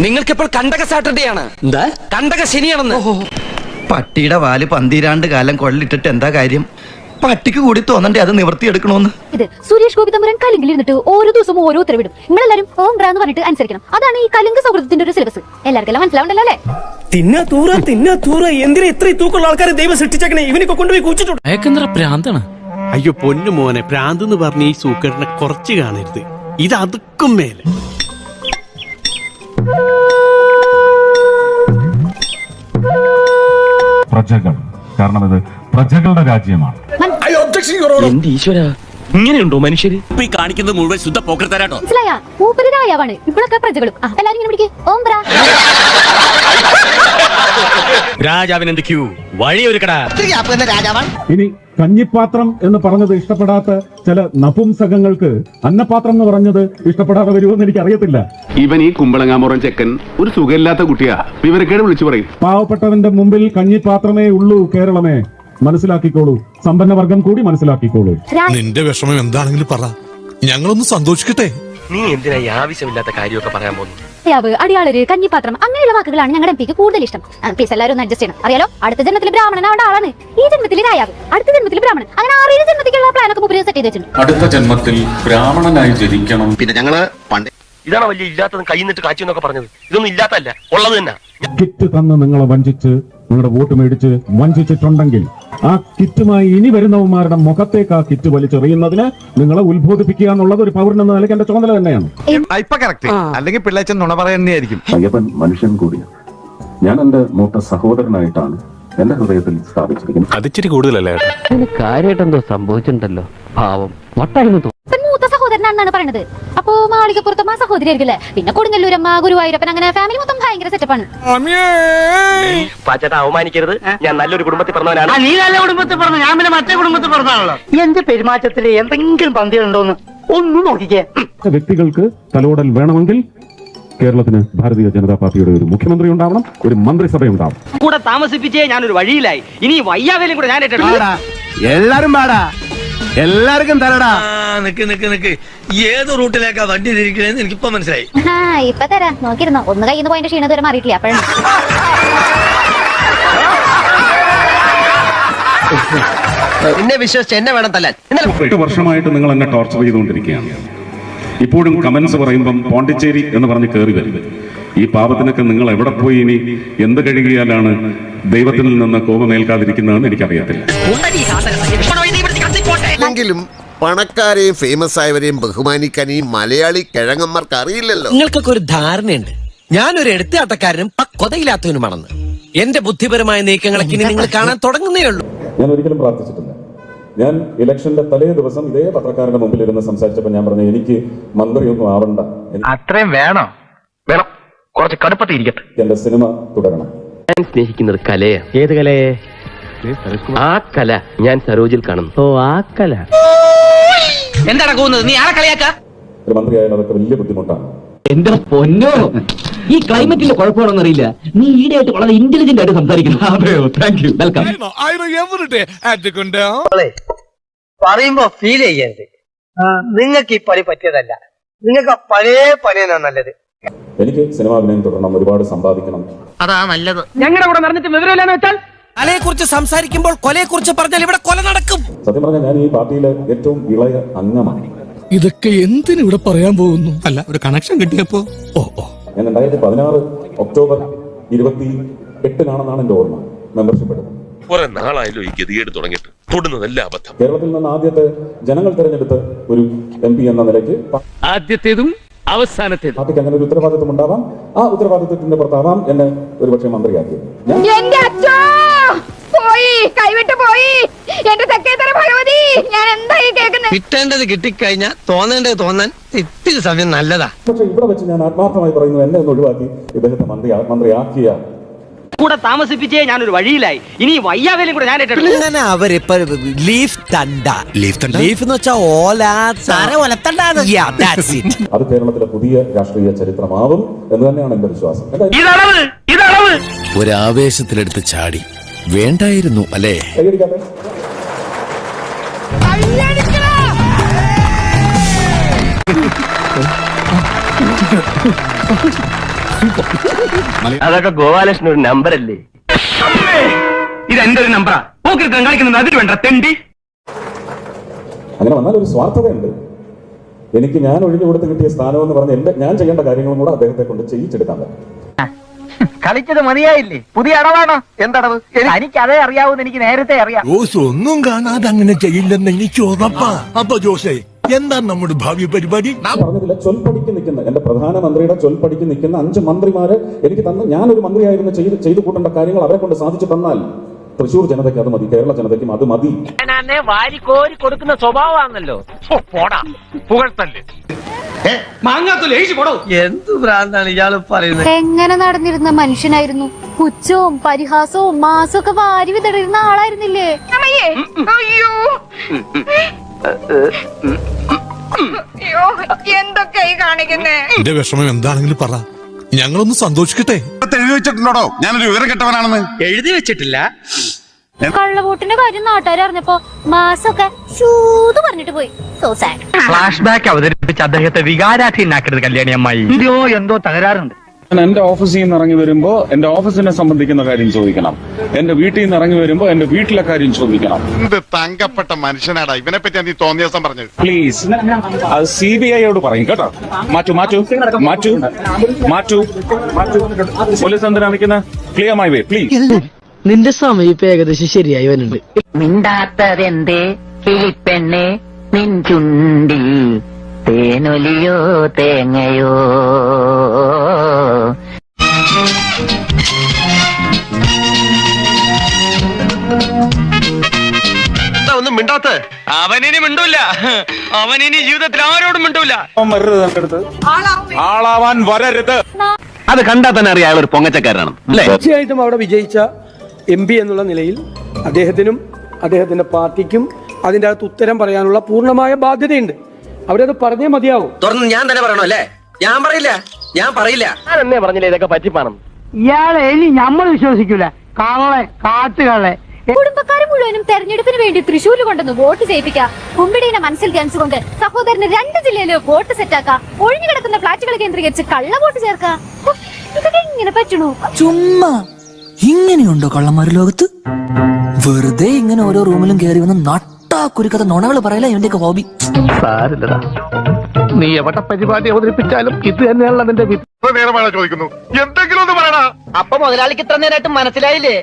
നിങ്ങൾക്കിപ്പോൾ കണ്ടക സാറ്റർഡേ ആണ്. എന്താ കണ്ടക ശനിയാണെന്ന്? പട്ടിയുടെ വാല് പന്തിരാണ്ട് കാലം കൊള്ളിട്ടിട്ട് എന്താ കാര്യം? പട്ടിക്ക് കൂടി തോന്നണ്ടേ അത് നിവർത്തിയെടുക്കണോന്ന്. ഇത് സുരേഷ് ഗോപി തമ്പുരാൻ കലുങ്കിൽ ഇരുന്നിട്ട് ഓരോ ദിവസവും ഓരോ ഉത്തരവിടും. നിങ്ങളെല്ലാരും ഓം ഗ്രാന്ന് പറഞ്ഞിട്ട് അനുസരിക്കണം. അതാണ് ഈ കലുങ്ക് സൗഹൃദത്തിന്റെ ഒരു സിലബസ്. എല്ലാവർക്കും മനസ്സിലാവണ്ടല്ലോ അല്ലേ? തിന്നാ എന്തിനാ ഇത്ര തൂക്കമുള്ള ആൾക്കാരെ ദൈവം സൃഷ്ടിച്ചേക്കണേ? ഇവനൊക്കെ കൊണ്ടുപോയി കുഴിച്ചിട്ടുണ്ട്. പ്രാന്താണ്. അയ്യോ പൊന്നു മോനെ, പ്രാന്ത് എന്ന് പറഞ്ഞ ഈ സൂക്കേടിനെ കുറച്ച് കാണരുത്, ഇത് അതുക്കും മേലെ. പ്രജകൾ. കാരണം ഇത് പ്രജകളുടെ രാജ്യമാണ്. എന്റെ ഈശ്വര, ഇങ്ങനെയുണ്ടോ മനുഷ്യര്? കാണിക്കുന്നത് മുഴുവൻ ശുദ്ധ പോക്കർത്തരാട്ടോ. മനസ്സിലായ മൂപ്പര് രാജാവാണ്, ഇവിടൊക്കെ പ്രജകളും. എല്ലാരും ഇങ്ങനെ പിടിക്കേ ഓം ബ്രാ. രാജാവിന് എന്ത് ക്യൂ വഴിയൊരുക്കടാ. ഇനി കഞ്ഞിപ്പാത്രം എന്ന് പറഞ്ഞത് ഇഷ്ടപ്പെടാത്ത ചില നപുംസകങ്ങൾക്ക് അന്നപാത്രം എന്ന് പറഞ്ഞത് ഇഷ്ടപ്പെടാതെ വരുമെന്ന് എനിക്ക് അറിയത്തില്ല. ഇവൻ ഈ കുമ്പളങ്ങാമുറൻ ചെക്കൻ ഒരു സുഖമില്ലാത്ത കുട്ടിയാ, വിവരക്കേട് വിളിച്ചു പറയും. പാവപ്പെട്ടവന്റെ മുമ്പിൽ കഞ്ഞിപ്പാത്രമേ ഉള്ളൂ കേരളമേ, മനസ്സിലാക്കിക്കോളൂ. സമ്പന്നവർഗം കൂടി മനസ്സിലാക്കിക്കോളൂ. നിന്റെ വിഷമം എന്താണെങ്കിലും പറ, ഞങ്ങളൊന്ന് സന്തോഷിക്കട്ടെ. നീ എന്തിനാ ഈ ആവശ്യമില്ലാത്ത കാര്യമൊക്കെ പറയാൻ പോകുന്നു? അടിയാളര്, കഞ്ഞിപ്പാത്രം അങ്ങനെയുള്ള വാക്കുകളാണ് ഞങ്ങളുടെ എം പിക്ക് കൂടുതൽ ഇഷ്ടം. പ്ലീസ് എല്ലാവരും ഒന്ന് അഡ്ജസ്റ്റ് ചെയ്യണം. അറിയാലോ, അടുത്ത ജന്മത്തിൽ ബ്രാഹ്മണനാവേണ്ട ആളാണ്, ഈ ജന്മത്തിൽ രായാവ്, അടുത്ത ജന്മത്തിൽ ബ്രാഹ്മണൻ, അങ്ങനെ 6 ജന്മത്തിലുള്ള പ്ലാനൊക്കെ മുപ്പര് സെറ്റ് ചെയ്ത് വെച്ചിട്ടുണ്ട്. അടുത്ത ജന്മത്തിൽ ബ്രാഹ്മണനായി ജനിക്കണം. പിന്നെ ഞങ്ങള് പണ്ട് ഇതാണ് വലിയ ഇല്ലാത്തത് കൈന്നിട്ട് കാച്ചു എന്നൊക്കെ പറഞ്ഞത്. ഇതൊന്നും ഇല്ലാത്തല്ല, ഉള്ളത് തന്നെ. കിറ്റ് തന്ന് നിങ്ങളെ വഞ്ചിച്ച് നിങ്ങളുടെ വോട്ട് മേടിച്ച് വഞ്ചിച്ചിട്ടുണ്ടെങ്കിൽ ആ കിറ്റുമായി ഇനി വരുന്നവന്മാരുടെ മുഖത്തേക്ക് ആ കിറ്റ് വലിച്ചെറിയുന്നതിന് നിങ്ങളെ ഉത്ബോധിപ്പിക്കുക എന്നുള്ളത് ഒരു പൗരനെന്ന നിലയ്ക്ക് എന്റെ ചുമതല തന്നെയാണ്. ഇപ്പൊ കറക്റ്റ്, അല്ലെങ്കിൽ പിള്ളേച്ചൻ നുണ പറയുന്നതായിരിക്കും. അയ്യപ്പൻ മനുഷ്യൻ കൂടിയാണ്. ഞാൻ എന്റെ മൂത്ത സഹോദരനായിട്ടാണ് എന്റെ ഹൃദയത്തിൽ സ്ഥാപിച്ചിരിക്കുന്നത്. അതിച്ചിരി കൂടുതലല്ലേ? കാര്യമായിട്ട് എന്തോ സംഭവിച്ചിട്ടുണ്ടല്ലോ, പാവം വട്ടായിരുന്നു. മൂത്ത സഹോദരനാണെന്നാണ് പറയുന്നത്. അപ്പോ മാളികപ്പുറത്തമ്മ സഹോദരി ആയിരിക്കില്ലേ, പിന്നെ കൊടുങ്ങല്ലൂരമ്മ, ഗുരുവായൂരപ്പൻ, അങ്ങനെ ഫാമിലി മൊത്തം ഭയങ്കര സെറ്റപ്പാണ്. പാച്ചേട്ടാ അവമാനിക്കരുത്, ഞാൻ നല്ലൊരു കുടുംബത്തിൽ പറഞ്ഞവനാണ്. നീ നല്ല കുടുംബത്തിൽ പറഞ്ഞു, ഞാൻ പിന്നെ മറ്റേ കുടുംബത്തിൽ പറഞ്ഞാണല്ലോ. എന്റെ പെരുമാറ്റത്തില് എന്തെങ്കിലും പന്തികളുണ്ടോന്ന് ഒന്ന് നോക്കിക്കേ. വ്യക്തികൾക്ക് തലോടൽ വേണമെങ്കിൽ കേരളത്തിന് ഭാരതീയ ജനതാ പാർട്ടിയുടെ ഒരു മുഖ്യമന്ത്രി ഉണ്ടാവണം, ഒരു മന്ത്രിസഭ ഉണ്ടാവണം. കൂടെ താമസിപ്പിച്ചേ ഞാനൊരു വഴിയിലായി, ഇനി വയ്യാവേലും കൂടെ ഞാൻ എല്ലാരും പാടാ, എല്ലാവർക്കും തരടാ. നിക്ക് ഏത് റൂട്ടിലേക്കാ വണ്ടി തിരിക്കണേന്ന് എനിക്കിപ്പോ മനസ്സിലായി. ഇപ്പൊ തരാം, നോക്കിയിരുന്നോ. ഒന്ന് കയ്യിൽ പോയിന്റ് ക്ഷീണത് വരെ മാറിയിട്ടില്ല. അപ്പോഴാണ് എന്നെ വിശ്വസിച്ച് എന്നെ വേണം തല്ലാൻ. 8 വർഷമായിട്ട് നിങ്ങൾ എന്നെ ടോർച്ചർ ചെയ്തുകൊണ്ടിരിക്കുകയാണ്. ഇപ്പോഴും കമന്റ്സ് പറയുമ്പം പോണ്ടിച്ചേരി എന്ന് പറഞ്ഞ് കയറി വരും. ഈ പാപത്തിനൊക്കെ നിങ്ങൾ എവിടെ പോയി ഇനി എന്ത് കഴുകിയാലാണ് ദൈവത്തിൽ നിന്ന് കോപമേൽക്കാതിരിക്കുന്നതെന്ന് എനിക്കറിയത്തില്ല. എങ്കിലും പണക്കാരെയും ഫേമസ് ആയവരെയും ബഹുമാനിക്കാൻ ഈ മലയാളി കിഴങ്ങന്മാർക്ക് അറിയില്ലല്ലോ. നിങ്ങൾക്കൊക്കെ ഒരു ധാരണയുണ്ട് ഞാനൊരു എടുത്താട്ടക്കാരനും പക്വതയില്ലാത്തവനുമാണെന്ന്. എന്റെ ബുദ്ധിപരമായ നീക്കങ്ങളൊക്കെ ഇനി നിങ്ങൾ കാണാൻ തുടങ്ങുന്നേ ഉള്ളൂ. ഞാൻ ഒരിക്കലും പ്രാർത്ഥിച്ചിട്ടില്ല. ഞാൻ ഇലക്ഷന്റെ തലേ ദിവസം ഇതേ പത്രക്കാരന്റെ മുമ്പിൽ ഇരുന്ന് സംസാരിച്ചപ്പോൾ ഞാൻ പറഞ്ഞു, എനിക്ക് മന്ത്രിയൊന്നും ആവണ്ട, അത്രയും വേണം കുറച്ച് കടുപ്പത്തിൽ ഇരിക്കട്ടെ. എന്റെ സിനിമ തുടരണം. ഞാൻ സ്നേഹിക്കുന്നത് കലയെ. ഏത് കലയെ? ആ കല ഞാൻ സരോജിൽ കാണുന്നു. ഓ ആ കല. എന്താണ് പോകുന്നത്? നീ ആരെ കളിയാക്ക? ഒരു മന്ത്രിയായാലും അതൊക്കെ വലിയ ബുദ്ധിമുട്ടാണ്. എന്റെ പൊന്നോ, ഈ ക്ലൈമറ്റിന്റെ കുഴപ്പമാണെന്ന് അറിയില്ല. നീ ഈടെയായിട്ട് വളരെ ഇന്റലിജന്റ് ആയിട്ട് സംസാരിക്കുന്നു. അതെയോ, താങ്ക് യു, വെൽക്കം. പറയുമ്പോ ഫീൽ ചെയ്യരുത്. നിങ്ങൾക്ക് ഈ പണി പറ്റിയതല്ല, നിങ്ങൾക്ക് പഴയ പണിയാണ് നല്ലത്. എനിക്ക് സിനിമാഭിനയം തുടരണം, ഒരുപാട് സമ്പാദിക്കണം. അതാ നല്ലത്. ഞങ്ങളുടെ കൂടെ നടന്നിട്ട് വിവരമില്ലാന്ന് വെച്ചാൽ കലയെ കുറിച്ച് സംസാരിക്കുമ്പോൾ കൊലയെ കുറിച്ച് പറഞ്ഞാൽ ഇവിടെ കൊല നടക്കും. സത്യം പറഞ്ഞാൽ ഞാൻ ഈ പാർട്ടിയിലെ ഏറ്റവും ഇളയ അംഗമാണ്. ഇതൊക്കെ എന്തിനിവിടെ പറയാൻ പോകുന്നു? അല്ല, ഒരു കണക്ഷൻ കിട്ടിയപ്പോ ഞാൻ 2016 ഒക്ടോബർ 28-നാണെന്നാണ് എന്റെ ഓർമ്മ മെമ്പർഷിപ്പ് എടുത്തത്. കുറെ നാളായാലും ഈ ഗതികേട് തുടങ്ങിയിട്ട് തൊടുന്നതല്ല അബദ്ധം. കേരളത്തിൽ നിന്ന് ആദ്യത്തെ ജനങ്ങൾ തെരഞ്ഞെടുത്ത ഒരു MP എന്ന നിലയ്ക്ക് ആദ്യത്തേതും അവസാനത്തേതും പാർട്ടിക്ക് അങ്ങനെ ഒരു ഉത്തരവാദിത്വം ഉണ്ടാവാം. ആ ഉത്തരവാദിത്വത്തിന്റെ പുറത്താവാം എന്നെ ഒരുപക്ഷെ മന്ത്രിയാക്കിയത്. കിട്ടേണ്ടത് കിട്ടിക്കഴിഞ്ഞാൽ തോന്നേണ്ടത് തോന്നാൻ ഇത്തിരി സമയം നല്ലതാ. പക്ഷെ ഇവിടെ വെച്ച് ഞാൻ ആത്മാർത്ഥമായി പറയുന്നു, എന്നെ ഒന്ന് ഒഴിവാക്കി ഇദ്ദേഹത്തെ മന്ത്രിയാക്കിയ കൂടെ താമസിപ്പിച്ചേ ഞാനൊരു വഴിയിലായി, ഇനി വയ്യാവേലും കൂടെ ഞാൻ ഇങ്ങനെ അവരിപ്പോ ലീഫ് തണ്ട ലീഫ് എന്ന് വെച്ചാ അത് കേരളത്തിലെ പുതിയ രാഷ്ട്രീയ ചരിത്രമാവും എന്ന് തന്നെയാണ് എന്റെ വിശ്വാസം. ഒരാവേശത്തിലെടുത്ത് ചാടി വേണ്ടായിരുന്നു അല്ലേ? കൈയടിക്കാതെ. അതൊക്കെ ഗോപാലകൃഷ്ണൻ ഒരു നമ്പർ അല്ലേ? ഇത് എന്റെ ഒരു നമ്പറാ. കളിക്കുന്നത് അതിന് വേണ്ട തെണ്ടി. അങ്ങനെ വന്നാൽ ഒരു സ്വാർത്ഥതയുണ്ട്. എനിക്ക് ഞാൻ ഒഴിഞ്ഞു കൊടുത്ത് കിട്ടിയ സ്ഥാനം എന്ന് പറഞ്ഞ് ഞാൻ ചെയ്യേണ്ട കാര്യങ്ങളും കൂടെ അദ്ദേഹത്തെ കൊണ്ട് ചെയ്യിച്ചെടുക്കാൻ പറ്റും. കളിച്ചത് മതിയായില്ലേ? പുതിയ അടവാണോ? എന്തടവ്? എനിക്ക് അതേ അറിയാവൂന്ന് എനിക്ക് നേരത്തെ അറിയാം. ജോസ് ഒന്നും കാണാതെ അങ്ങനെ ചെയ്യില്ലെന്ന് എനിക്ക് ഉറപ്പാ. അപ്പൊ ജോസേ, എന്താ നമ്മുടെ ഭാവി പരിപാടി? പറഞ്ഞതില്ല, ചൊൽപ്പടിക്ക് നിൽക്കുന്ന എന്റെ പ്രധാനമന്ത്രിയുടെ ചൊൽപ്പടിക്ക് നിൽക്കുന്ന 5 മന്ത്രിമാരെ എനിക്ക് തന്ന് ഞാനൊരു മന്ത്രിയായിരുന്നു ചെയ്തു കൂട്ടേണ്ട കാര്യങ്ങൾ അവരെ കൊണ്ട് സാധിച്ചു തന്നാൽ തൃശ്ശൂർ ജനതയ്ക്ക് അത് മതി, കേരള ജനതയ്ക്കും അത് മതി. വാരിക്കോരി കൊടുക്കുന്ന സ്വഭാവമാണല്ലോ. എന്ത് ഭ്രാന്താണ് ഇയാള് പറയുന്നത്? എങ്ങനെ നടന്നിരുന്ന മനുഷ്യനായിരുന്നു. പുച്ഛവും പരിഹാസവും മാസവും ഒക്കെ വാരി വിതറിയിരുന്ന ആളായിരുന്നില്ലേ? എന്തൊക്കെയായി കാണിക്കുന്നേ? എന്റെ വിഷമം എന്താണെങ്കിലും പറ, ഞങ്ങളൊന്ന് സന്തോഷിക്കട്ടെ. എഴുതി വെച്ചിട്ടുണ്ടോ ഞാനൊരു വിവരം കെട്ടവനാണെന്ന്? എഴുതി വെച്ചിട്ടില്ല. കള്ളവോട്ടിന്റെ കാര്യം നാട്ടുകാർ അറിഞ്ഞപ്പോ മാസൊക്കെ ഷൂത് പറഞ്ഞിട്ട് പോയി. So sad. ഫ്ലാഷ് ബാക്ക് അവതരിപ്പിച്ച് അദ്ദേഹത്തെ വികാരാധീനാക്കരുത് കല്യാണി അമ്മായി. എന്തോ തകരാറുണ്ട്. എന്റെ ഓഫീസിൽ നിന്ന് ഇറങ്ങി വരുമ്പോ എന്റെ ഓഫീസിനെ സംബന്ധിക്കുന്ന കാര്യം ചോദിക്കണം. എന്റെ വീട്ടിൽ നിന്ന് ഇറങ്ങി വരുമ്പോ എന്റെ വീട്ടിലെ കാര്യം ചോദിക്കണം. എന്ത് തങ്കപ്പെട്ട മനുഷ്യനാടാ ഇവനെ പറ്റി നീ തോന്നിയ ദിവസം പറഞ്ഞത്. പ്ലീസ്, അത് CBIയോട് പറയും കേട്ടോ. മാറ്റൂ മാറ്റൂ മാറ്റൂ മാറ്റൂ മാറ്റൂ. പോലീസ് എന്തിനാ നിൽക്കുന്ന? Clear my way please. നിന്റെ സമയം ഇപ്പൊ ഏകദേശം ശരിയായി വരുന്നുണ്ട്. മിണ്ടാത്തതെന്തേ കിളിപ്പെണ്ണെ, നിൻ ചുണ്ടിൽ തേനൊലിയോ തേങ്ങയോ. ഒന്നും മിണ്ടാത്ത അവനിനി മിണ്ടൂല. അവനിനി ജീവിതത്തിൽ ആരോടും മിണ്ടൂല. ആളാവാൻ വരരുത്. അത് കണ്ടാൽ തന്നെ അറിയാം അയാൾ ഒരു പൊങ്ങച്ചക്കാരനാണ് അല്ലേ? തീർച്ചയായിട്ടും അവിടെ വിജയിച്ച MP എന്നുള്ള നിലയിൽ അദ്ദേഹത്തിനും അദ്ദേഹത്തിന്റെ പാർട്ടിക്കും അതിന്റെ അകത്ത് ഉത്തരം പറയാനുള്ള പൂർണ്ണമായ ബാധ്യതയുണ്ട്. അവരത് പറഞ്ഞേ മതിയാവും. തുറന്ന് ഞാൻ തന്നെ പറയണോ അല്ലേ? ഞാൻ പറയില്ല, ഞാൻ പറയില്ല. ഞാൻ എന്നെ പറഞ്ഞില്ലേ ഇതൊക്കെ പറ്റിപ്പാണം. ഇയാളെ ഇനി നമ്മൾ വിശ്വസിക്കൂല. കള്ളെ കാട്ടുകളെ. കുടുംബക്കാരെ മുഴുവനും തെരഞ്ഞെടുപ്പിന് വേണ്ടി തൃശ്ശൂരിൽ കൊണ്ടുവന്ന് വോട്ട് ചെയ്യിപ്പിക്കാം. കുമ്പിടീനെ മനസ്സിൽ ധ്യാനിച്ചുകൊണ്ട് സഹോദരന് 2 ജില്ലയില് വോട്ട് സെറ്റാക്കാം. ഒഴിഞ്ഞു കിടക്കുന്ന ഫ്ളാറ്റുകൾ കേന്ദ്രീകരിച്ച് കള്ള വോട്ട് ചേർക്കാം. ഇതൊക്കെ ഇങ്ങനെ പറ്റണു? ചുമ്മാ ഇങ്ങനെയുണ്ടോ കള്ളന്മാര് ലോകത്ത്? വെറുതെ ഇങ്ങനെ ഓരോ റൂമിലും കയറി വന്ന് നട്ടാ കുരുക്കഥ നുണകൾ പറയല ഇവന്റെയൊക്കെ ഹോബി. സാരില്ലടാ, നീ എവിടെ പരിപാടി അവതരിപ്പിച്ചാലും ഇത് തന്നെയാണല്ലോ നിന്റെ നേരമാണ് ചോദിക്കുന്നു. എന്തെങ്കിലും ഒന്ന് പറയടാ. അപ്പൊ മുതലാളിക്ക് ഇത്ര നേരമായിട്ട് മനസ്സിലായില്ലേ?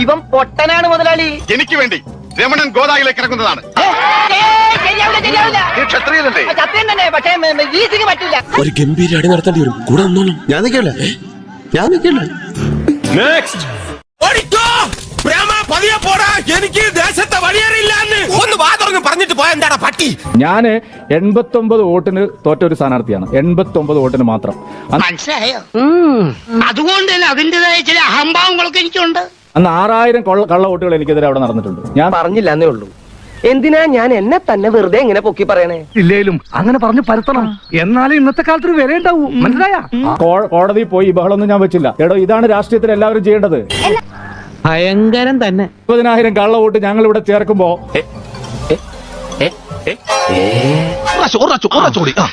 ഇവൻ പൊട്ടനാണ് മുതലാളി. എനിക്ക് വേണ്ടി രമണൻ ഗോദായിലേക്ക് ഇറങ്ങുന്നതാണ്. ക്ഷത്രിയനല്ലേ? ഒരു ഗംഭീര അടി നടത്തേണ്ടി വരും. കൂടെ ഒന്നോളും. ഞാൻ നിൽക്കില്ല. എനിക്ക് ദേശത്തെ വഴിയേറിയില്ല. ഒന്ന് വാതുറന്ന് പറഞ്ഞിട്ട് പോയ എന്താടാ പട്ടി. ഞാൻ 89 വോട്ടിന് തോറ്റ ഒരു സ്ഥാനാർത്ഥിയാണ്. 89 വോട്ടിന് മാത്രം. മനസ്സിലായോ? അതുകൊണ്ട് തന്നെ അതിന്റേതായ ചില അഹംഭാവങ്ങളൊക്കെ എനിക്കുണ്ട്. അന്ന് 6000 കള്ള വോട്ടുകൾ എനിക്കെതിരെ അവിടെ നടന്നിട്ടുണ്ട്. ഞാൻ പറഞ്ഞില്ല എന്നേ ഉള്ളൂ. എന്തിനാ ഞാൻ എന്നെ തന്നെ വെറുതെ ഇങ്ങനെ പൊക്കി പറയണേ? ഇല്ലേലും അങ്ങനെ പറഞ്ഞു പരത്തണം. എന്നാലും ഇന്നത്തെ കാലത്ത് വില ഉണ്ടാവും. മനസ്സിലായ? കോടതി പോയി ബഹളമൊന്നും ഞാൻ വെച്ചില്ല. എടോ, ഇതാണ് രാഷ്ട്രീയത്തിൽ എല്ലാവരും ചെയ്യേണ്ടത്. ഭയങ്കരം തന്നെ. 30,000 കള്ള വോട്ട് ഞങ്ങൾ ഇവിടെ ചേർക്കുമ്പോ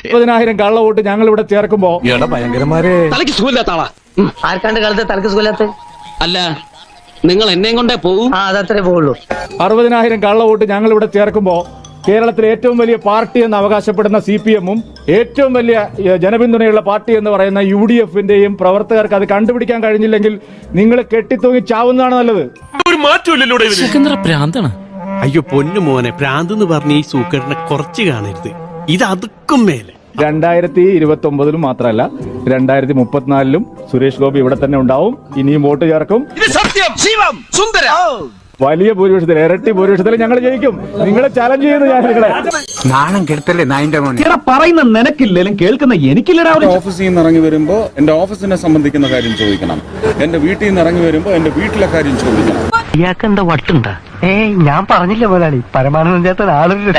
30,000 കള്ള വോട്ട് ഞങ്ങൾ ഇവിടെ ചേർക്കുമ്പോ ഭയങ്കരമാരെ തലക്ക് സുഖമില്ലാത്ത ആളാ. ആർക്കാണ്ട് കാലത്ത് തലക്ക് സുഖമില്ലാത്ത? അല്ല, നിങ്ങൾ എന്നെ കൊണ്ടേ പോകും. അതത്രേ പോകുള്ളൂ. 60,000 കള്ള വോട്ട് ഞങ്ങൾ ഇവിടെ ചേർക്കുമ്പോ കേരളത്തിലെ ഏറ്റവും വലിയ പാർട്ടി എന്ന് അവകാശപ്പെടുന്ന CPM-ഉം ഏറ്റവും വലിയ ജനപിന്തുണയുള്ള പാർട്ടി എന്ന് പറയുന്ന UDF-ന്റെയും പ്രവർത്തകർക്ക് അത് കണ്ടുപിടിക്കാൻ കഴിഞ്ഞില്ലെങ്കിൽ നിങ്ങൾ കെട്ടിത്തൂങ്ങി ചാവുന്നതാണ് നല്ലത്. ഒരു മാറ്റമില്ലല്ലോ. പ്രാന്താണ്. അയ്യോ പൊന്നു മോനെ, പ്രാന്ത് എന്ന് പറഞ്ഞ ഈ സൂക്കറിനെ കുറച്ച് കാണരുത്. ഇത് അതുക്കും മേലെ. 2029 മാത്രമല്ല 2034 സുരേഷ് ഗോപി ഇവിടെ തന്നെ ഉണ്ടാവും. ഇനിയും വോട്ട് ചേർക്കും. സത്യം, ശിവം, സുന്ദര. വലിയ ഭൂരിപക്ഷത്തിൽ, ഇരട്ടി ഭൂരിപക്ഷത്തിൽ ഞങ്ങൾ ജയിക്കും. നിങ്ങളെ ചലഞ്ച് ചെയ്യുന്നു ഞാൻ. നിങ്ങളെ നാണം കെടുത്തല്ലേ നായിന്റെ മോനെ. പറയുന്ന നിനക്കില്ലേലും കേൾക്കുന്ന എനിക്കില്ലടാ. ഓഫീസിൽ നിന്ന് ഇറങ്ങി വരുമ്പോ എന്റെ ഓഫീസിനെ സംബന്ധിക്കുന്ന കാര്യം ചോദിക്കണം. എന്റെ വീട്ടിൽ നിന്ന് ഇറങ്ങി വരുമ്പോ എന്റെ വീട്ടിലെ കാര്യം ചോദിക്കണം. ഇയാൾക്ക് എന്താ വട്ടുണ്ടാ? ഞാൻ പറഞ്ഞില്ല മുതലാളി, പരമാനന്ദ ആളൊരു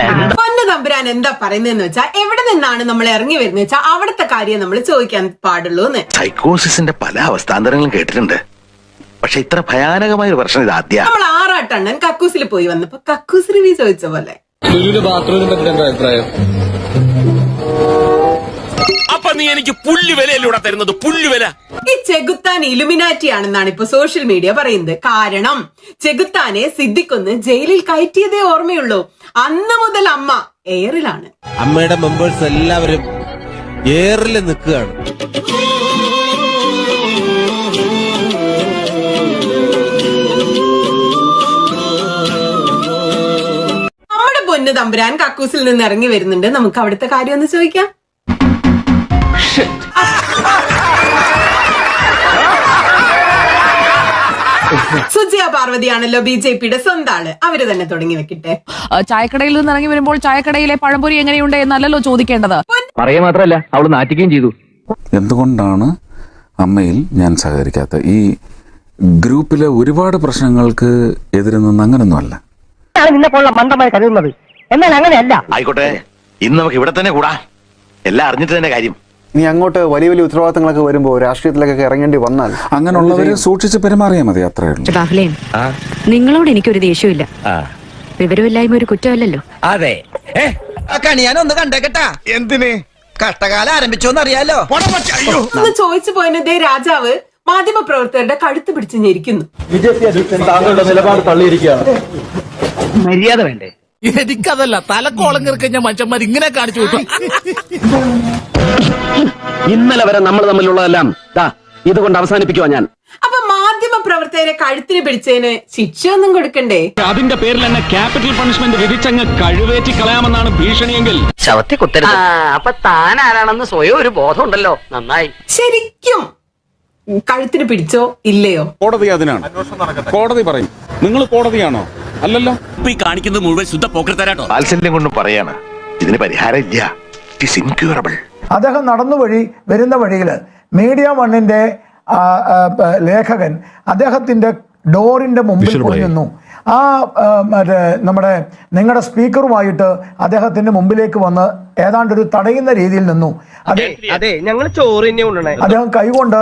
തമ്പുരാൻ എന്താ പറയുന്നതെന്ന് വെച്ചാൽ എവിടെ നിന്നാണ് നമ്മൾ ഇറങ്ങി വരുന്നത് വെച്ചാൽ അവിടുത്തെ കാര്യം നമ്മൾ ചോദിക്കാൻ പാടുള്ളൂ. സൈക്കോസിന്റെ പല അവസ്ഥാന്തരങ്ങളും കേട്ടിട്ടുണ്ട്, പക്ഷെ ഇത്ര ഭയാനകമായ ഒരു പ്രശ്നം ഇത് ആദ്യം. നമ്മൾ ആറാട്ടണ്ണൻ കക്കൂസിൽ പോയി വന്നപ്പോ കക്കൂസ് റിവ്യൂ ചോദിച്ച പോലെ. ബാത്റൂമിനെ പറ്റി എന്താ അഭിപ്രായം? അപ്പൊ നീ എനിക്ക് പുല്ലുവിലൂടെ തരുന്നത് പുല്ലുവില. ഈ ചെകുത്താൻ ഇലുമിനാറ്റി ആണെന്നാണ് ഇപ്പൊ സോഷ്യൽ മീഡിയ പറയുന്നത്. കാരണം ചെകുത്താനെ സിദ്ദിഖൊന്ന് ജയിലിൽ കയറ്റിയതേ ഓർമ്മയുള്ളൂ. അന്ന് മുതൽ അമ്മ എയറിലാണ്. അമ്മയുടെ മെമ്പേഴ്സ് എല്ലാവരും എയറിൽ നിൽക്കുകയാണ്. നമ്മുടെ പൊന്നു തമ്പുരാൻ കക്കൂസിൽ നിന്ന് ഇറങ്ങി വരുന്നുണ്ട്. നമുക്ക് അവിടുത്തെ കാര്യം ഒന്ന് ചോദിക്കാം. സുജിയ പാർവതിയാണല്ലോ BJPയുടെ സ്വന്തം ആള്, അവര് തന്നെ തുടങ്ങി വെക്കട്ടെ. ചായക്കടയിൽ നിന്ന് ഇറങ്ങി വരുമ്പോൾ ചായക്കടയിലെ പഴംപൊരി എങ്ങനെയുണ്ട് എന്നല്ലല്ലോ ചോദിക്കേണ്ടത്. പറയുക മാത്രമല്ല അവള് നാറ്റിക്കുകയും ചെയ്തു. എന്തുകൊണ്ടാണ് അമ്മയിൽ ഞാൻ സഹകരിക്കാത്തത്? ഈ ഗ്രൂപ്പിലെ ഒരുപാട് പ്രശ്നങ്ങൾക്ക് എതിരെ നിന്ന് അങ്ങനൊന്നുമല്ല. നിന്നെ പോലുള്ള മന്ദമായി കരുതുന്നത്, എന്നാൽ അങ്ങനെയല്ല. ആയിക്കോട്ടെ, ഇന്ന് നമുക്ക് ഇവിടെ തന്നെ കൂടാ. എല്ലാം അറിഞ്ഞിട്ട് തന്നെ കാര്യം. നീ അങ്ങോട്ട് വലിയ വലിയ ഉത്തരവാദിത്തങ്ങളൊക്കെ വരുമ്പോൾ രാഷ്ട്രീയത്തിലേക്കൊക്കെ ഇറങ്ങേണ്ടി വന്നാൽ അങ്ങനെയുള്ളവര് സൂക്ഷിച്ച് പെരുമാറിയാൽ മതി, അത്രേ ഉള്ളൂ. ബാഹുലേൻ, നിങ്ങളോട് എനിക്കൊരു ദേഷ്യമില്ല. വിവരമില്ലായ്മ ഒരു കുറ്റമല്ലല്ലോ. അതെ, ഞാനൊന്ന് കണ്ടേക്കട്ടാ. എന്തിന് കഷ്ടകാലം ആരംഭിച്ചോന്ന് അറിയാലോ. ഒന്ന് ചോദിച്ചു പോയതേ രാജാവ് മാധ്യമപ്രവർത്തകരുടെ കഴുത്ത് പിടിച്ച് ഞെരിക്കുന്നു. BJP അധ്യക്ഷൻ താങ്കളുടെ നിലപാട് തള്ളിയിരിക്കുകയാണ്. മര്യാദ വേണ്ടേ? എനിക്കതല്ല, തലക്കോളം കിറക്കഞ്ഞ മനുഷ്യന്മാർ ഇങ്ങനെ കാണിച്ചു വിട്ടു. ഇന്നലെ വരെ നമ്മൾ തമ്മിലുള്ളതെല്ലാം ഇതുകൊണ്ട് അവസാനിപ്പിക്കുവാ ഞാൻ. അപ്പൊ മാധ്യമപ്രവർത്തകരെ കഴുത്തിന് പിടിച്ചതിന് ശിക്ഷയൊന്നും കൊടുക്കണ്ടേ? അതിന്റെ പേരിൽ തന്നെ ക്യാപിറ്റൽ പണിഷ്മെന്റ് വിധിച്ചങ്ങ് കഴിവേറ്റി കളയാമെന്നാണ് ഭീഷണിയെങ്കിൽ ശവത്തെ കുത്തരുത്. അപ്പൊ താൻ ആരാണെന്ന് സ്വയം ഒരു ബോധം ഉണ്ടല്ലോ. നന്നായി. ശരിക്കും കഴുത്തിന് പിടിച്ചോ ഇല്ലയോ? കോടതി അതിനാണ്, കോടതി പറയും. നിങ്ങൾ കോടതിയാണോ? അല്ലല്ലോ. കാണിക്കുന്നത് മുഴുവൻ ശുദ്ധ പോക്കർത്തരാട്ടോ. വാത്സല്യം കൊണ്ട് പറയാണ്, ഇതിന് പരിഹാരം ഇല്ല. It is incurable. അദ്ദേഹം നടന്നു വരുന്ന വഴിയിൽ മീഡിയ വണ്ണിന്റെ ലേഖകൻ അദ്ദേഹത്തിന്റെ ഡോറിന്റെ മുമ്പിൽ പോയി നിന്നു. ആ മറ്റേ നമ്മുടെ നിങ്ങളുടെ സ്പീക്കറുമായിട്ട് അദ്ദേഹത്തിന്റെ മുമ്പിലേക്ക് വന്ന് ഏതാണ്ട് ഒരു തടയുന്ന രീതിയിൽ നിന്നു. അതെ, ഞങ്ങൾ ചോറ് തന്നെ കൊണ്ടുവന്നേ. അദ്ദേഹം കൈകൊണ്ട്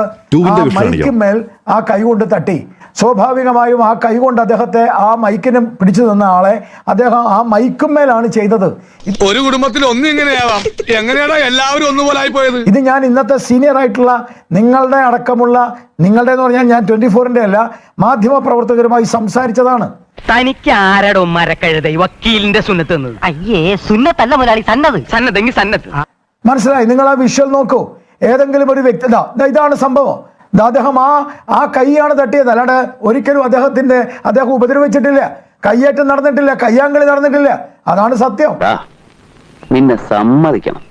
മൈക്കുമേൽ ആ കൈകൊണ്ട് തട്ടി. സ്വാഭാവികമായും ആ കൈകൊണ്ട് അദ്ദേഹത്തെ ആ മൈക്കിന് പിടിച്ചു നിന്ന ആളെ അദ്ദേഹം ആ മൈക്കുമേലാണ് ചെയ്തത്. ഒരു കുടുംബത്തിൽ ഒന്നും ഇങ്ങനെയാവാം. എങ്ങനെയാണോ എല്ലാവരും ഒന്നുപോലെ പോയത്? ഇത് ഞാൻ ഇന്നത്തെ സീനിയർ ആയിട്ടുള്ള നിങ്ങളുടെ അടക്കമുള്ള, നിങ്ങളുടെ എന്ന് പറഞ്ഞാൽ ഞാൻ 24-ന്റെ അല്ല, മാധ്യമ പ്രവർത്തകരുമായി സംസാരിച്ചതാണ്. തനിക്ക് ആരടോ മരക്കഴുത വക്കീലിന്റെ സുന്നത്ത് എന്നത്? അയ്യേ, സുന്നത്തല്ല മുതലാളി, സന്നദ്ധ. സന്നദ്ധെങ്കിൽ സന്നദ്ധ. മനസ്സിലായി? നിങ്ങൾ ആ വിഷ്വൽ നോക്കൂ. ഏതെങ്കിലും ഒരു വ്യക്തി, ഇതാണ് സംഭവം. അദ്ദേഹം ആ കൈയാണ് തട്ടിയത്, അല്ലാണ്ട് ഒരിക്കലും അദ്ദേഹം ഉപദ്രവിച്ചിട്ടില്ല, കയ്യേറ്റം നടന്നിട്ടില്ല, കയ്യാങ്കളി നടന്നിട്ടില്ല. അതാണ് സത്യം. നിന്നെ സമ്മതിക്കണം.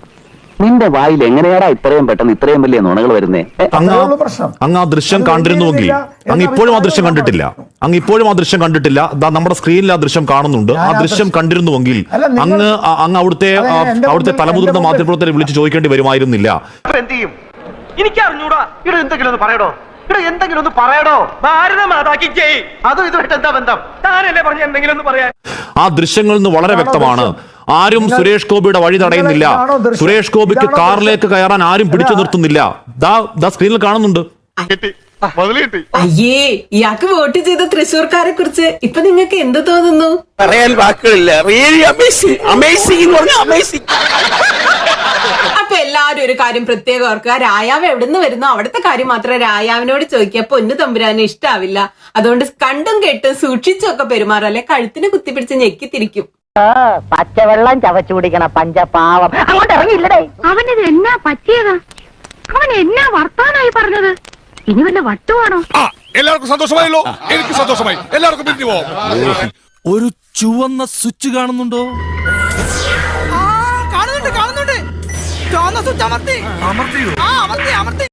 നിന്റെ വായിൽ എങ്ങനെയാടാ ഇത്രയും പെട്ടെന്ന് ഇത്രയും വലിയ നുണകൾ വരുന്നേ? അങ്ങ് ആ ദൃശ്യം കണ്ടിരുന്നുവെങ്കിൽ, അങ്ങ് ഇപ്പോഴും ആ ദൃശ്യം കണ്ടിട്ടില്ല. നമ്മുടെ സ്ക്രീനിൽ ആ ദൃശ്യം കാണുന്നുണ്ട്. ആ ദൃശ്യം കണ്ടിരുന്നുവെങ്കിൽ അങ്ങ് അവിടുത്തെ തലമുതിർന്ന മാധ്യമപ്രവർത്തകരെ വിളിച്ച് ചോദിക്കേണ്ടി വരുമായിരുന്നില്ല. എനിക്ക് അറിഞ്ഞൂടാ. ഇവിടെ എന്തെങ്കിലും ഒന്ന് പറയടോ, എന്തെങ്കിലും ഒന്ന് പറയടോ. ഭാരത മാതാക്കി ജയ്. അതും ഇതുമായിട്ട് എന്താ ബന്ധം? താനല്ലേ പറഞ്ഞ എന്തെങ്കിലും ഒന്ന് പറയാൻ? ആ ദൃശ്യങ്ങളിൽ നിന്ന് വളരെ വ്യക്തമാണ്. ആരും സുരേഷ് ഗോപിയുടെ വഴി തടയുന്നില്ല. സുരേഷ് ഗോപിക്ക് കാറിലേക്ക് കയറാൻ ആരും പിടിച്ചു നിർത്തുന്നില്ല. സ്ക്രീനിൽ കാണുന്നുണ്ട്. അയ്യേ, ഇയാൾക്ക് വോട്ട് ചെയ്ത തൃശ്ശൂർക്കാരെ കുറിച്ച് ഇപ്പൊ നിങ്ങൾക്ക് എന്ത് തോന്നുന്നു? പറയാൻ വാക്കുകളില്ല. റിയലി അമേസിംഗ്, അമേസിംഗ് എന്ന് പറഞ്ഞാൽ അമേസിംഗ്. അപ്പൊ എല്ലാവരും ഒരു കാര്യം പ്രത്യേകം ഓർക്കുക, രായാവ് എവിടുന്ന് വരുന്നോ അവിടുത്തെ കാര്യം മാത്രം രായാവിനോട് ചോദിക്കുക. പൊന്നു തമ്പുരാന് ഇഷ്ടാവില്ല. അതുകൊണ്ട് കണ്ടും കേട്ടും സൂക്ഷിച്ചൊക്കെ പെരുമാറല്ലേ കഴുത്തിന് കുത്തിപ്പിടിച്ച് ഞെക്കിത്തിരിക്കും. പച്ചവെള്ളം ചവച്ചു കുടിക്കണ പഞ്ചപാവം. അങ്ങോട്ട് ഇറങ്ങിയില്ലടേ. അവനിത് എന്നാ പറ്റിയതാ? അവൻ എന്നാ വർത്താനായി പറഞ്ഞത്? ഇനി വല്ല വട്ടുവാണോ? എല്ലാവർക്കും സന്തോഷമായല്ലോ. എനിക്ക് സന്തോഷമായി. എല്ലാവർക്കും പിരിഞ്ഞു പോവാം. ഒരു ചുവന്ന സ്വിച്ച് കാണുന്നുണ്ടോ? കാണുന്നുണ്ട്. ചുവന്ന സ്വിച്ച് അമർത്തി. അമർത്തി.